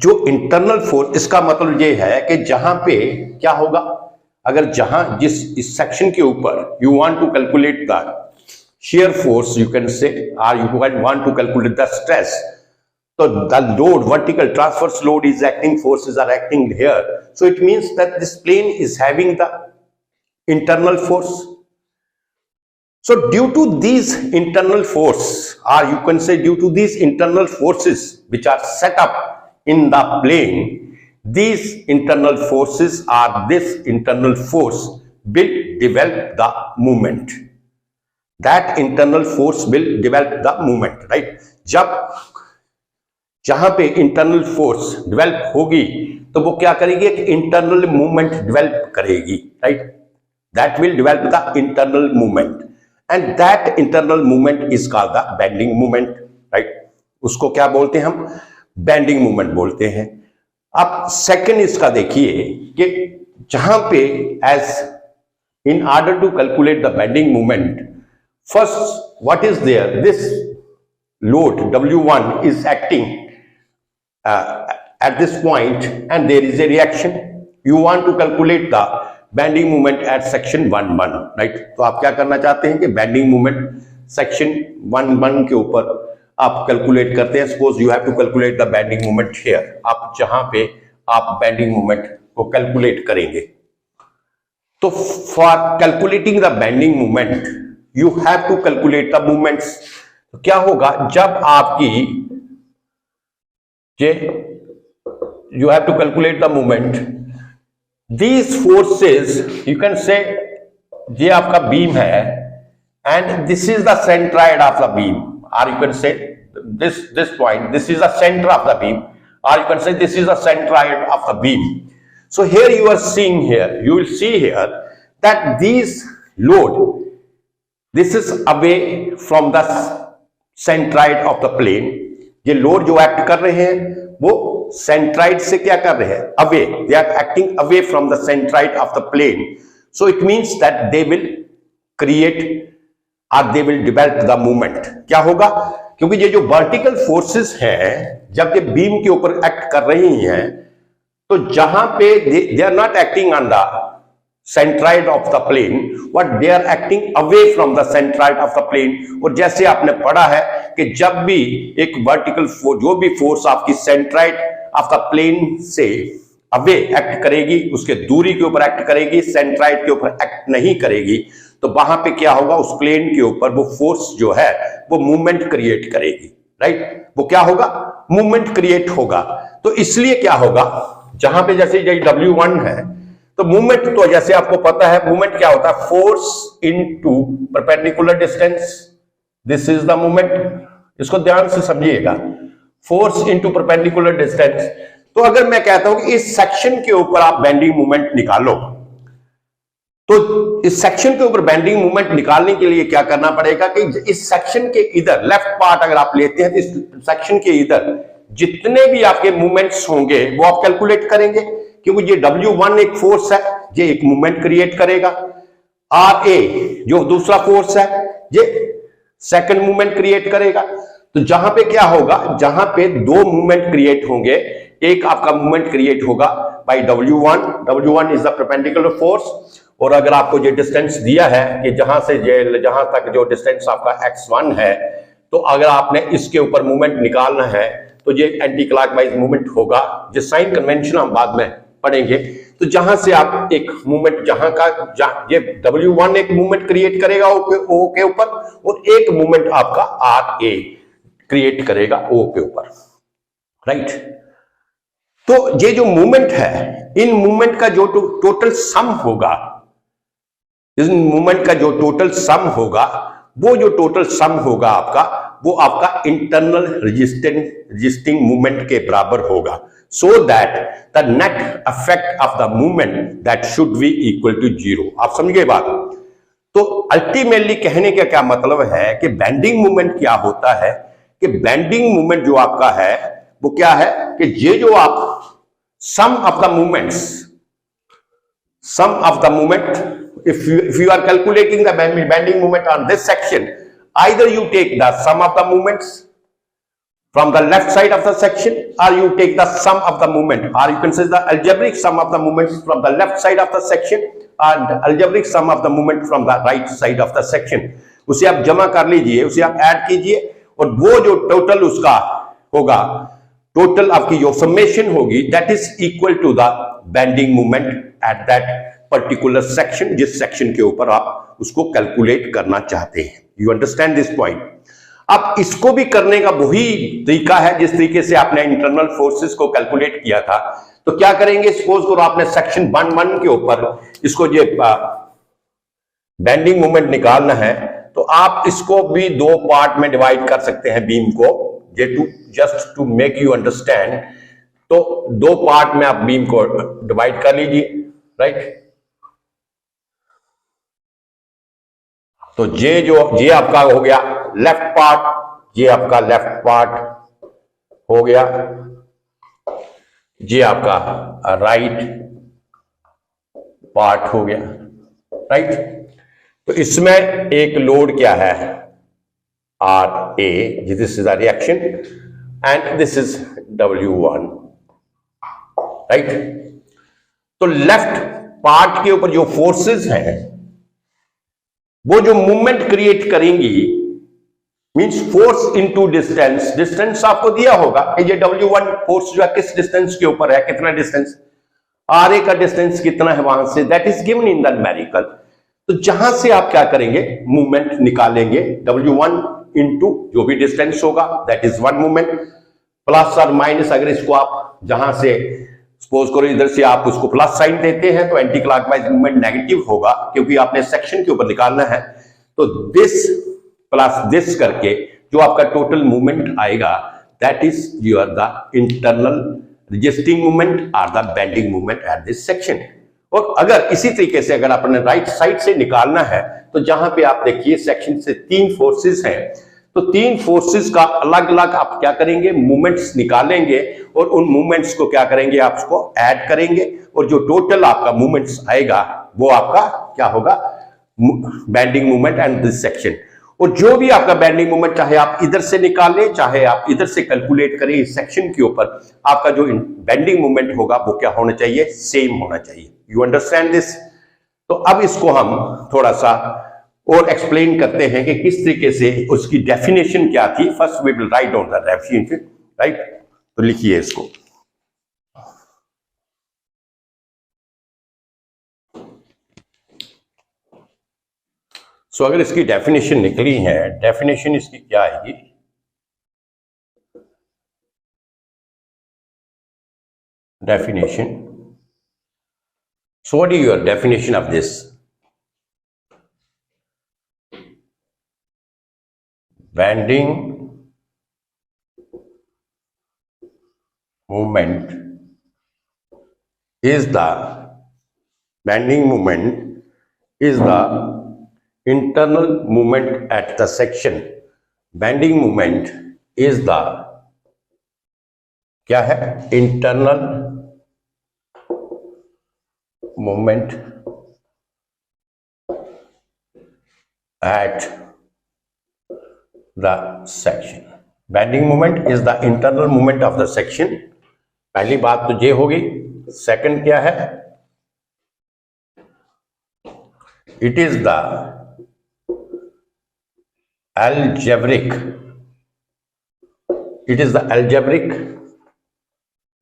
जो internal force, इसका मतलब ये है कि जहां पे क्या होगा, अगर जहां इस सेक्शन के ऊपर you want to calculate the shear force, you can say, or you want to calculate the stress, so the load, vertical transverse load is acting, forces are acting here, so it means that this plane is having the internal force. So due to these internal force, or you can say due to these internal forces which are set up in the plane, these internal forces or this internal force will develop the movement. That internal force will develop the movement, right? जब जहां पे internal force develop होगी तो वो क्या करेगी, एक internal movement develop करेगी, right? That will develop the internal movement. And that internal movement is called the bending movement, right? उसको क्या बोलते हैं हम, bending movement बोलते हैं। अब सेकंड इसका देखिए कि जहां पे as in order to calculate the bending moment, first what is there, this load W1 is acting at this point and there is a reaction. You want to calculate the bending movement eight section 1-1, right? तो आप क्या करना चाहते हैं कि bending movement section 1-1 के ऊपर आप कैलकुलेट करते हैं। Suppose you have to calculate the bending movement here, आप जहां पे आप बेंडिंग मूवमेंट को कैलकुलेट करेंगे, तो for calculating the bending movement you have to calculate the movements. तो क्या होगा, जब आपकी you have to calculate the movement, these forces, you can say ये आपका बीम है and this is the centroid of the beam, or you can say this point, this is the center of the beam, or you can say this is the centroid of the beam. So here you are seeing, here you will see here that these load, this is away from the centroid of the plane. ये load जो act कर रहे हैं वो centroid से क्या कर रहे हैं, away, they are acting away from the centroid of the plane. So it means that they will create और they will develop the movement. क्या होगा, क्योंकि ये जो वर्टिकल फोर्सेस हैं जब ये बीम के ऊपर एक्ट कर रही हैं, तो जहां पे they are not acting on the centroid of the plane, but they are acting away from the centroid of the plane. और जैसे आपने पढ़ा है कि जब भी एक वर्टिकल फोर्स, जो भी फोर्स आपकी सेंट्राइड ऑफ द प्लेन से अवे एक्ट करेगी, उसके दूरी के ऊपर एक्ट करेगी, सेंट्राइड के ऊपर एक्ट नहीं करेगी, तो वहां पे क्या होगा, उस प्लेन के ऊपर वो फोर्स जो है वो मूवमेंट क्रिएट करेगी, राइट? वो क्या होगा, मूवमेंट क्रिएट होगा। तो इसलिए क्या होगा, जहां पे जैसे ये W1 है, तो मूवमेंट तो जैसे आपको पता है मूवमेंट क्या होता है, force into perpendicular distance, this is the movement. इसको ध्यान से समझिएगा, फोर्स इनटू परपेंडिकुलर डिस्टेंस। तो अगर मैं कहता हूं कि इस सेक्शन के ऊपर आप बेंडिंग मूवमेंट निकालो, तो इस सेक्शन के ऊपर बेंडिंग मूवमेंट निकालने के लिए क्या करना पड़ेगा कि इस सेक्शन के इधर लेफ्ट पार्ट अगर आप लेते हैं तो इस सेक्शन के इधर जितने भी आपके मूवमेंट्स होंगे वो आप कैलकुलेट करेंगे, क्योंकि ये W1 एक फोर्स है, ये एक मूवमेंट क्रिएट करेगा। RA जो दूसरा फोर्स है, ये सेकंड मूवमेंट क्रिएट करेगा। तो जहां पे क्या होगा, जहां पे दो मूवमेंट क्रिएट होंगे, एक आपका मूवमेंट क्रिएट होगा by W1, W1 is the perpendicular force, और अगर आपको जो डिस्टेंस दिया है कि जहां तक जो डिस्टेंस आपका x1 है, तो अगर आपने इसके ऊपर मूवमेंट निकालना है तो ये एंटी क्लॉकवाइज मूवमेंट होगा, जो साइन कन्वेंशन हम बाद में पढ़ेंगे। तो जहां से आप एक मूवमेंट ये W1 एक मूवमेंट क्रिएट करेगा O के ऊपर, और एक मूवमेंट आपका RA क्रिएट करेगा O के ऊपर, राइट। तो ये जो मूवमेंट है, इन मूवमेंट का जो टोटल सम होगा, इस मूवमेंट का जो टोटल सम होगा, वो जो टोटल सम होगा आपका, वो आपका इंटरनल रजिस्टिंग मूवमेंट के बराबर होगा, so that the net effect of the movement that should be equal to 0। आप समझ गए बात। तो अल्टीमेटली कहने का क्या मतलब है कि बेंडिंग मूवमेंट क्या होता है, कि बेंडिंग मूवमेंट जो आपका है वो क्या है कि ये जो आप sum of the movement, if you are calculating the bending moment on this section, either you take the sum of the moments from the left side of the section, or you take the sum of the moment, or you can say the algebraic sum of the moments from the left side of the section, and algebraic sum of the moment from the right side of the section। उसे आप जमा कर लीजिए, उसे आप add कीजिए, और वो जो टोटल उसका होगा, टोटल आपकी जो समेशन होगी, that is equal to the bending movement at that particular section, जिस सेक्शन के ऊपर आप उसको कैलकुलेट करना चाहते हैं। You understand this point. अब इसको भी करने का वही तरीका है जिस तरीके से आपने इंटरनल फोर्सेस को कैलकुलेट किया था। तो क्या करेंगे, सपोज करो आपने सेक्शन 1 के ऊपर इसको जो बेंडिंग मूवमेंट निकालना है, तो आप इसको भी दो पार्ट में डिवाइड कर सकते हैं बीम को, just to make you understand. तो दो पार्ट में आप बीम को डिवाइड कर लीजिए, राइट। तो ये आपका हो गया लेफ्ट पार्ट, ये आपका लेफ्ट पार्ट हो गया, ये आपका राइट पार्ट हो गया, राइट। तो इसमें एक लोड क्या है, RA, this is the reaction, and this is W1, right. तो लेफ्ट पार्ट के ऊपर जो फोर्सेस हैं, वो जो मूवमेंट क्रिएट करेंगी, means force into distance. Distance आपको दिया होगा कि ये W1 फोर्स जो है किस डिस्टेंस के ऊपर है, कितना डिस्टेंस, RA का डिस्टेंस कितना है वहां से, that is given in the numerical. तो जहां से आप क्या करेंगे, मूवमेंट निकालेंगे, W1 इनटू जो भी डिस्टेंस होगा, that is one movement, plus और माइनस, अगर इसको आप जहां से सपोज करो इधर से आप उसको प्लस साइन देते हैं, तो एंटी क्लॉकवाइज मूवमेंट नेगेटिव होगा, क्योंकि आपने सेक्शन के ऊपर निकालना है। तो दिस प्लस दिस करके जो आपका टोटल मूवमेंट आएगा, that is your the internal resisting movement और the bending movement at this section. और अगर इसी तरीके से अगर आपने राइट साइड से निकालना है, तो जहां पे आप देखिए सेक्शन से तीन फोर्सेस हैं, तो तीन फोर्सेस का अलग अलग आप क्या करेंगे, मूवमेंट्स निकालेंगे, और उन मूवमेंट्स को क्या करेंगे, आप उसको ऐड करेंगे, और जो टोटल आपका मूवमेंट्स आएगा वो आपका क्या होगा, bending movement and this section. और जो भी आपका बेंडिंग मूवमेंट, चाहे आप इधर से निकालें, चाहे आप इधर से कैलकुलेट करें इस सेक्शन के ऊपर, आपका जो बेंडिंग मूवमेंट होगा वो क्या होना चाहिए, सेम होना चाहिए। You understand this. तो अब इसको हम थोड़ा सा और एक्सप्लेन करते हैं कि किस तरीके से उसकी डेफिनेशन क्या थी। First we will write down the definition, right. तो लिखिए इसको। सो अगर इसकी डेफिनेशन निकली है, डेफिनेशन इसकी क्या आएगी, definition. So what is your definition of this, bending movement is the bending moment is the internal movement at the section। bending moment is the क्या है, internal movement at the section। Bending moment is the internal moment of the section. पहली बात तो ये होगी। Second क्या है? It is the algebraic it is the algebraic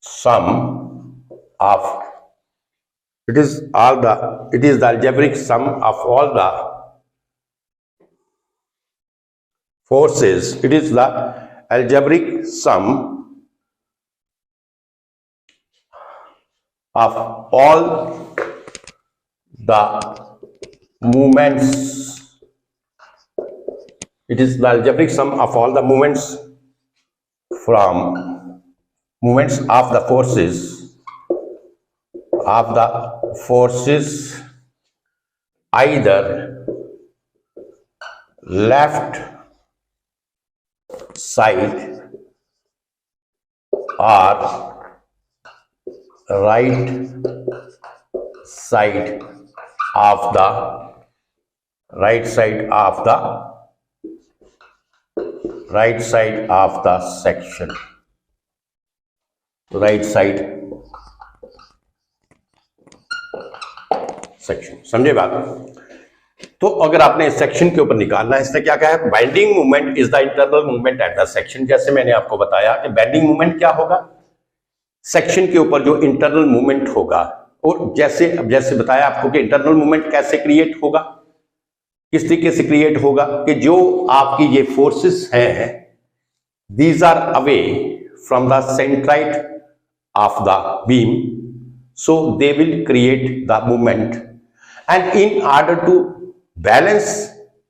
sum of it is the algebraic sum of all the forces. It is the algebraic sum of all the moments. It is the algebraic sum of all the moments of the forces either left side or right side of the section. समझे बात? तो अगर आपने इस section के ऊपर निकालना है, इसने क्या कहा है? Binding movement is the internal movement at the section. जैसे मैंने आपको बताया कि बाइंडिंग मूवमेंट क्या होगा? सेक्शन के ऊपर जो इंटरनल मूवमेंट होगा। और जैसे बताया आपको कि इंटरनल मूवमेंट कैसे क्रिएट होगा, किस तरीके से क्रिएट होगा कि जो आपकी ये फोर्सेस हैं, these are away from the centroid of the beam, so they will create the movement. And in order to balance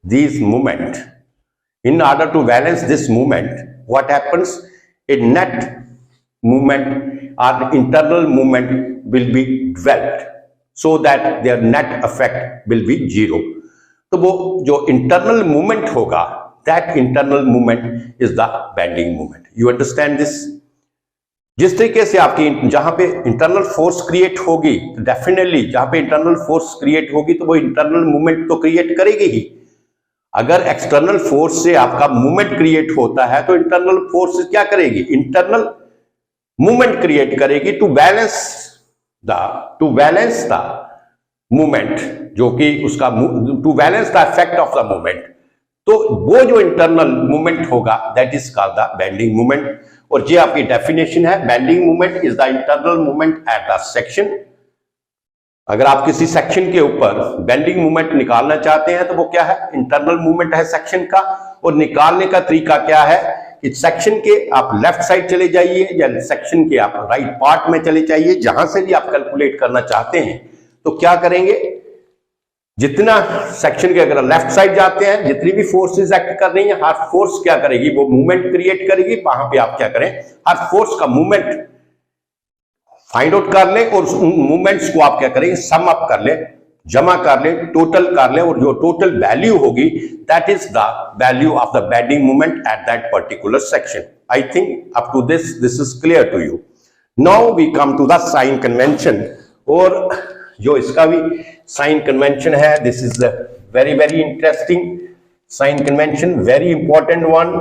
this movement, what happens? A net movement or internal movement will be developed, so that their net effect will be zero. तो वो जो internal movement होगा, that internal movement is the bending moment. You understand this? जिस तरीके से आपकी जहां पे इंटरनल फोर्स क्रिएट होगी, डेफिनेटली जहां पे इंटरनल फोर्स क्रिएट होगी तो वो इंटरनल मूवमेंट तो क्रिएट करेगी ही। अगर एक्सटर्नल फोर्स से आपका मूवमेंट क्रिएट होता है तो इंटरनल फोर्स क्या करेगी? इंटरनल मूवमेंट क्रिएट करेगी टू बैलेंस द मूवमेंट, जो कि उसका to balance the effect of the movement. तो वो जो इंटरनल मूवमेंट होगा that is called the bending movement. और ये आपकी डेफिनेशन है, bending movement is the internal movement at the section. अगर आप किसी सेक्शन के ऊपर बेंडिंग मूवमेंट निकालना चाहते हैं तो वो क्या है? इंटरनल मूवमेंट है सेक्शन का। और निकालने का तरीका क्या है कि सेक्शन के आप लेफ्ट साइड चले जाइए या सेक्शन के आप राइट पार्ट में चले जाइए, जहां से भी आप कैलकुलेट करना चाहते हैं। तो क्या करेंगे? जितना सेक्शन के अगर लेफ्ट साइड जाते हैं, जितनी भी फोर्सेस एक्ट कर रही हैं, हर फोर्स क्या करेगी? वो मूवमेंट क्रिएट करेगी। वहां पे आप क्या करें? हर फोर्स का मूवमेंट फाइंड आउट कर लें और उन मूवमेंट्स को आप क्या करेंगे? सम अप कर लें, जमा कर लें, टोटल कर लें, और जो टोटल वैल्यू होगी that is the value of the bending movement at that particular section. I think up to this is clear to you. Now we come to the sign convention. और जो इसका भी sign convention है, this is very very interesting sign convention, very important one.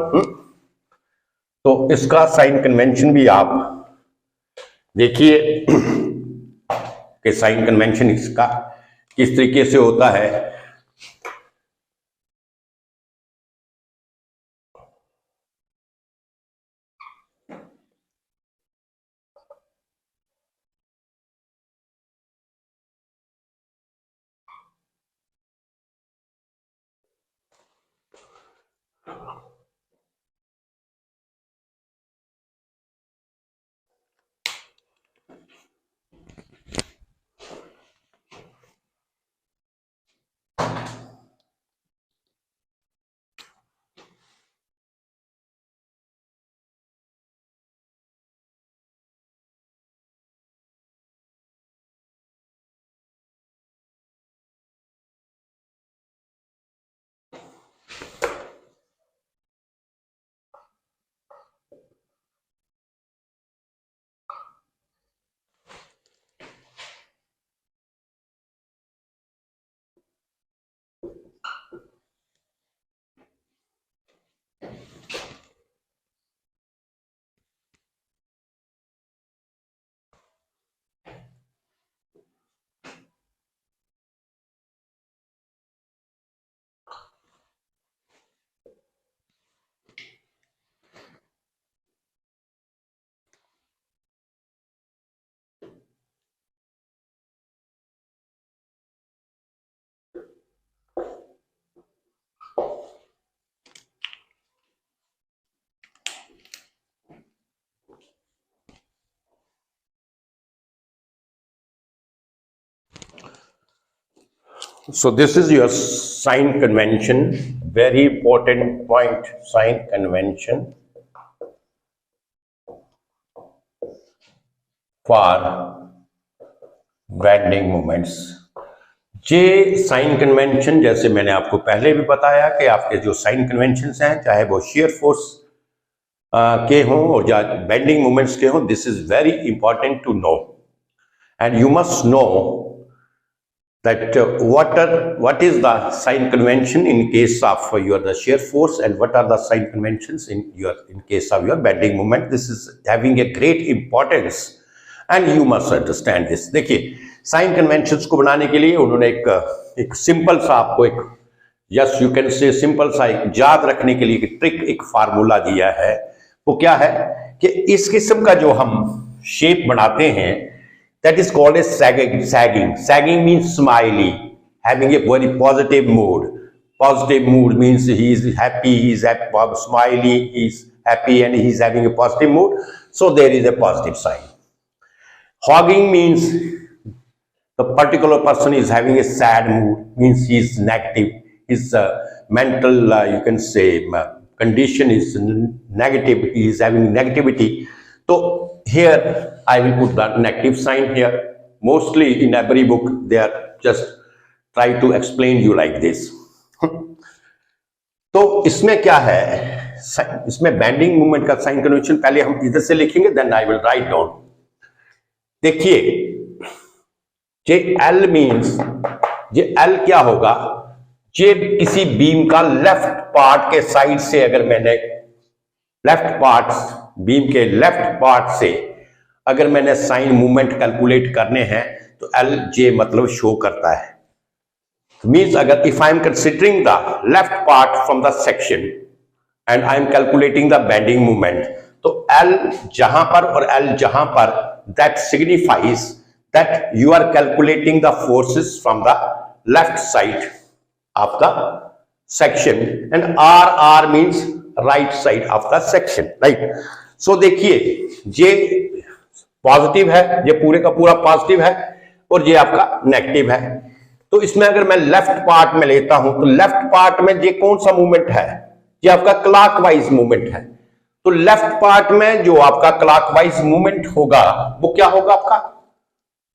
तो इसका sign convention भी आप देखिए कि साइन कन्वेंशन इसका किस तरीके से होता है। So this is your sign convention, very important point, sign convention for bending moments. ये साइन कन्वेंशन, जैसे मैंने आपको पहले भी बताया कि आपके जो साइन कन्वेंशंस हैं, चाहे वो शेयर फोर्स के हों और या बेंडिंग मोमेंट्स के हों, this is very important to know and you must know that what is the sign convention in case of your the shear force and what are the sign conventions in case of your bending moment. This is having a great importance and you must understand this. देखिए sign conventions को बनाने के लिए उन्होंने एक simple सा आपको एक यस यू कैन से सिंपल सा एक याद रखने के लिए एक ट्रिक, एक फार्मूला दिया है. वो क्या है कि इस किस्म का जो हम शेप बनाते हैं, that is called as sagging. Sagging means smiley, having a very positive mood. Positive mood means he is happy, smiley, he is happy and he is having a positive mood. So there is a positive sign. Hogging means the particular person is having a sad mood, means he is negative. His mental, you can say, condition is negative. He is having negativity. So here I will put the negative sign here. Mostly in every book they are just try to explain you like this. तो इसमें क्या है, इसमें bending movement का sign convention पहले हम इधर से लिखेंगे, then I will write down. देखिए जे एल मीन्स, ये एल क्या होगा, ये किसी बीम का लेफ्ट पार्ट के साइड से, अगर मैंने लेफ्ट पार्ट, बीम के लेफ्ट पार्ट से अगर मैंने साइन मूवमेंट कैलकुलेट करने हैं तो एल जे मतलब शो करता है. मींस अगर if I am considering the left part from the section and I am calculating the bending movement, तो एल जहां पर और एल जहां पर, that signifies that you are calculating the forces from the left side of the section and R R means right side of the section, right. So देखिए ये positive है, ये पूरे का पूरा पॉजिटिव है और ये आपका नेगेटिव है. तो इसमें अगर मैं लेफ्ट पार्ट में लेता हूं तो लेफ्ट पार्ट में ये कौन सा मूवमेंट है, ये आपका क्लॉकवाइज मूवमेंट है. तो लेफ्ट पार्ट में जो आपका क्लॉकवाइज मूवमेंट होगा वो क्या होगा, आपका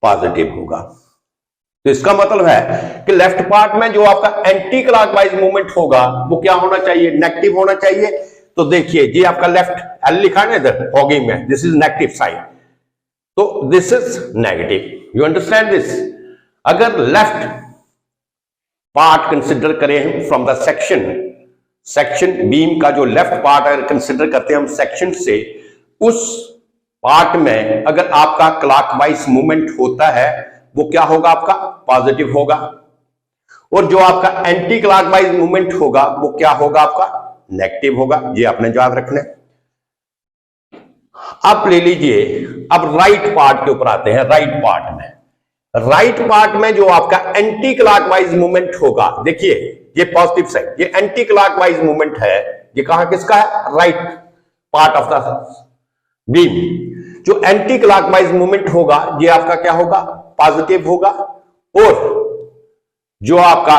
पॉजिटिव होगा. तो इसका मतलब है कि लेफ्ट पार्ट में जो आपका एंटी क्लॉकवाइज मूवमेंट होगा वो क्या होना चाहिए, नेगेटिव होना चाहिए. तो देखिए ये आपका लेफ्ट एल लिखा है ना इधर हॉगिंग में, दिस इज नेगेटिव साइड, तो this is negative. You understand this. अगर लेफ्ट पार्ट कंसिडर करें फ्रॉम द सेक्शन बीम का जो लेफ्ट पार्ट अगर कंसिडर करते हैं हम सेक्शन से, उस पार्ट में अगर आपका क्लॉकवाइज मूवमेंट होता है वो क्या होगा, आपका पॉजिटिव होगा. और जो आपका एंटी क्लॉकवाइज मूवमेंट होगा वो क्या होगा, आपका नेगेटिव होगा. ये आपने याद रखना है. अब ले लीजिए, अब राइट पार्ट के ऊपर आते हैं. राइट पार्ट में जो आपका एंटी क्लॉकवाइज मूवमेंट होगा, देखिए ये पॉजिटिव साइड, ये एंटी क्लॉकवाइज मूवमेंट है, ये कहां किसका है, right part of the beam. जो एंटी क्लॉकवाइज मूवमेंट होगा ये आपका क्या होगा, पॉजिटिव होगा. और जो आपका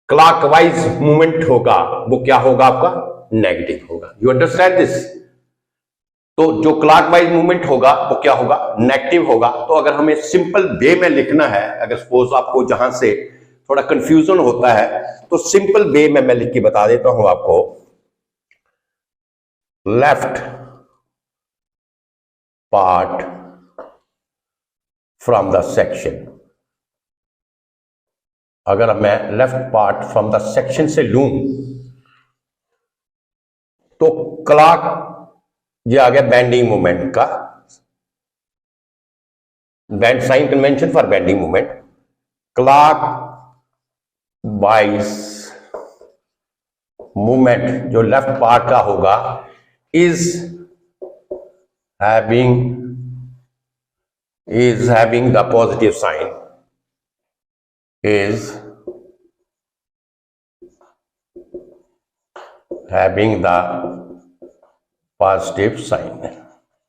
क्लॉकवाइज मूवमेंट होगा वो क्या होगा, आपका नेगेटिव होगा. You understand this. तो जो क्लॉकवाइज मूवमेंट होगा वो क्या होगा, नेगेटिव होगा. तो अगर हमें सिंपल वे में लिखना है, अगर सपोज आपको जहां से थोड़ा कंफ्यूजन होता है तो सिंपल वे में मैं लिख के बता देता हूं आपको. Left part from the section, अगर मैं left part from the section से लूं तो क्लॉक, ये आ गया बेंडिंग मूवमेंट का sign convention for bending movement. Clock wise movement जो लेफ्ट पार्ट का होगा is having the positive sign, is having the positive sign,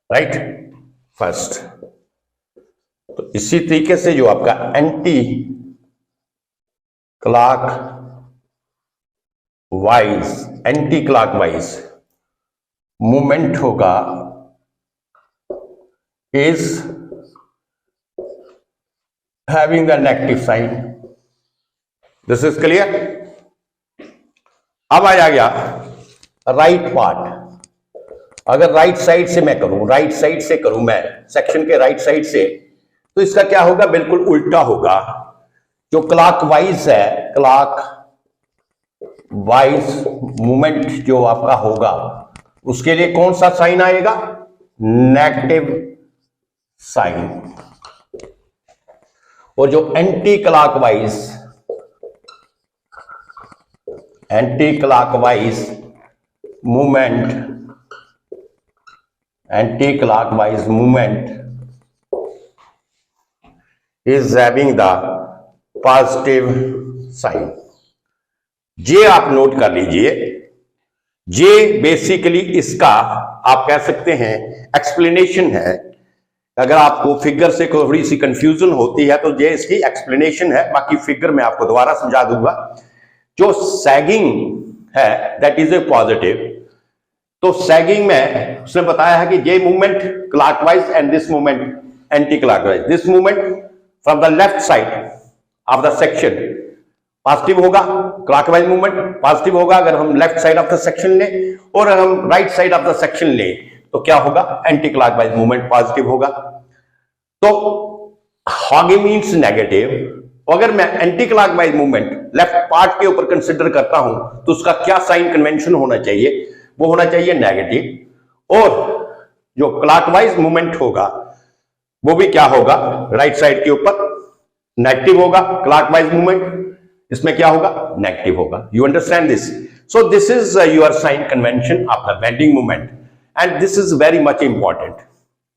right? First. तो इसी तरीके से जो आपका anti clock wise, anti clock wise movement होगा is having the negative sign. This is clear. अब आ गया राइट पार्ट। अगर राइट साइड से मैं करूं, राइट साइड से करूं मैं सेक्शन के राइट साइड से, तो इसका क्या होगा, बिल्कुल उल्टा होगा। जो क्लॉक वाइज है, क्लॉक वाइज मूवमेंट जो आपका होगा, उसके लिए कौन सा साइन आएगा, नेगेटिव साइन। और जो anti clockwise movement, anti clockwise movement is having the positive sign. जे आप नोट कर लीजिए। जे बेसिकली इसका आप कह सकते हैं एक्सप्लेनेशन है। अगर आपको फिगर से थोड़ी सी कंफ्यूजन होती है तो जे इसकी एक्सप्लेनेशन है, बाकी फिगर मैं आपको दोबारा समझा दूंगा। जो सैगिंग है दैट इज ए पॉजिटिव। तो सैगिंग में उसने बताया है कि जे movement clockwise and this movement anti clockwise. This movement from the left side of the section positive होगा, क्लॉकवाइज मूवमेंट पॉजिटिव होगा अगर हम left side of the section लें, और अगर हम right side of the section लें तो क्या होगा, एंटी क्लॉकवाइज मूवमेंट पॉजिटिव होगा। तो हॉगी मीन्स नेगेटिव। अगर मैं anti clockwise movement left part के ऊपर कंसिडर करता हूं तो उसका क्या साइन कन्वेंशन होना चाहिए, वो होना चाहिए नेगेटिव। और जो क्लॉकवाइज मूवमेंट होगा वो भी क्या होगा, राइट साइड के ऊपर नेगेटिव होगा। क्लॉकवाइज मूवमेंट इसमें क्या होगा, नेगेटिव होगा। You understand this? So this is your sign convention of the bending movement and this is very much important.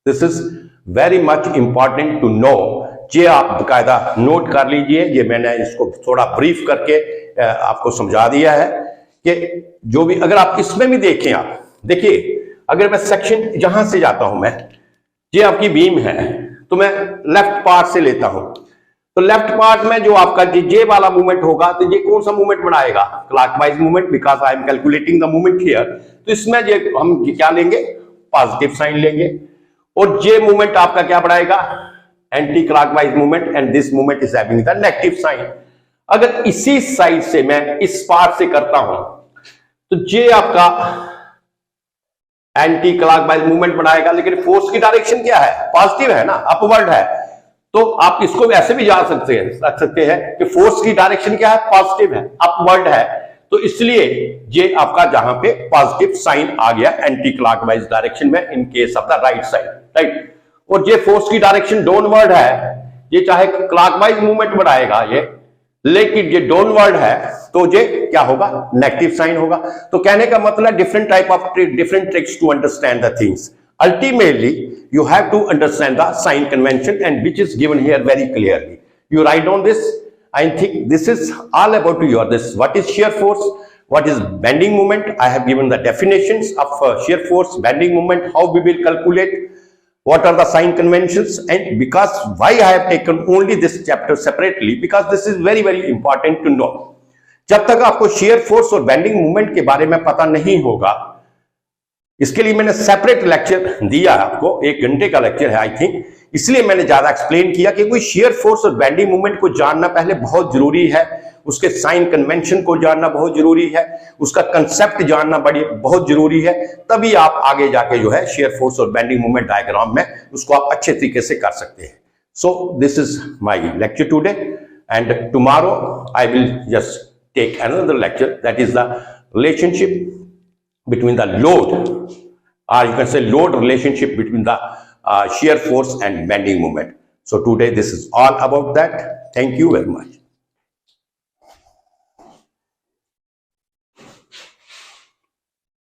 This is very much important to know. ये आप बकायदा नोट कर लीजिए। ये मैंने इसको थोड़ा ब्रीफ करके आपको समझा दिया है कि जो भी, अगर आप इसमें भी देखें, आप देखिए, अगर मैं सेक्शन जहां से जाता हूं, मैं ये आपकी बीम है तो मैं लेफ्ट पार्ट से लेता हूं, तो लेफ्ट पार्ट में जो आपका जे वाला मूवमेंट होगा तो ये कौन सा मूवमेंट बनाएगा, clockwise movement, because I am calculating the movement here. तो इसमें ये हम क्या लेंगे, पॉजिटिव साइन लेंगे। और जे मूवमेंट आपका क्या बनाएगा, anti clockwise movement and this movement is having the negative sign. अगर इसी साइड से मैं इस पार्ट से करता हूं तो जे आपका एंटी क्लॉकवाइज मूवमेंट बनाएगा, लेकिन फोर्स की डायरेक्शन क्या है, पॉजिटिव है ना, अपवर्ड है। तो आप इसको ऐसे भी जा सकते हैं, रख सकते हैं कि फोर्स की डायरेक्शन क्या है, पॉजिटिव है, अपवर्ड है। तो इसलिए ये आपका जहां पे पॉजिटिव साइन आ गया एंटी क्लॉकवाइज डायरेक्शन में in case of the right side, right. और ये फोर्स की डायरेक्शन डाउनवर्ड है, ये चाहे क्लॉकवाइज मूवमेंट बनाएगा ये, लेकिन ये डाउनवर्ड है तो ये क्या होगा, नेगेटिव साइन होगा। तो कहने का मतलब different type of different tricks to understand the things. Ultimately, you have to understand the sign convention and which is given here very clearly. You write down this. I think this is all about your this. What is shear force? What is bending moment? I have given the definitions of shear force, bending moment, how we will calculate, what are the sign conventions, and because why I have taken only this chapter separately, because this is very very important to know. जब तक आपको shear force और bending moment के बारे में पता नहीं होगा, इसके लिए मैंने सेपरेट लेक्चर दिया आपको, 1 घंटे का लेक्चर है आई थिंक, इसलिए मैंने ज्यादा एक्सप्लेन किया कि कोई शेयर फोर्स और बेंडिंग मूवमेंट को जानना पहले बहुत जरूरी है, उसके साइन कन्वेंशन को जानना बहुत जरूरी है, उसका कंसेप्ट जानना बहुत जरूरी है, तभी आप आगे जाके जो है शेयर फोर्स और बेंडिंग मूवमेंट डायग्राम में उसको आप अच्छे तरीके से कर सकते हैं। So this is my lecture today and tomorrow I will just take another lecture that is the relationship between the load, or you can say load relationship between the shear force and bending moment. So today this is all about that. Thank you very much.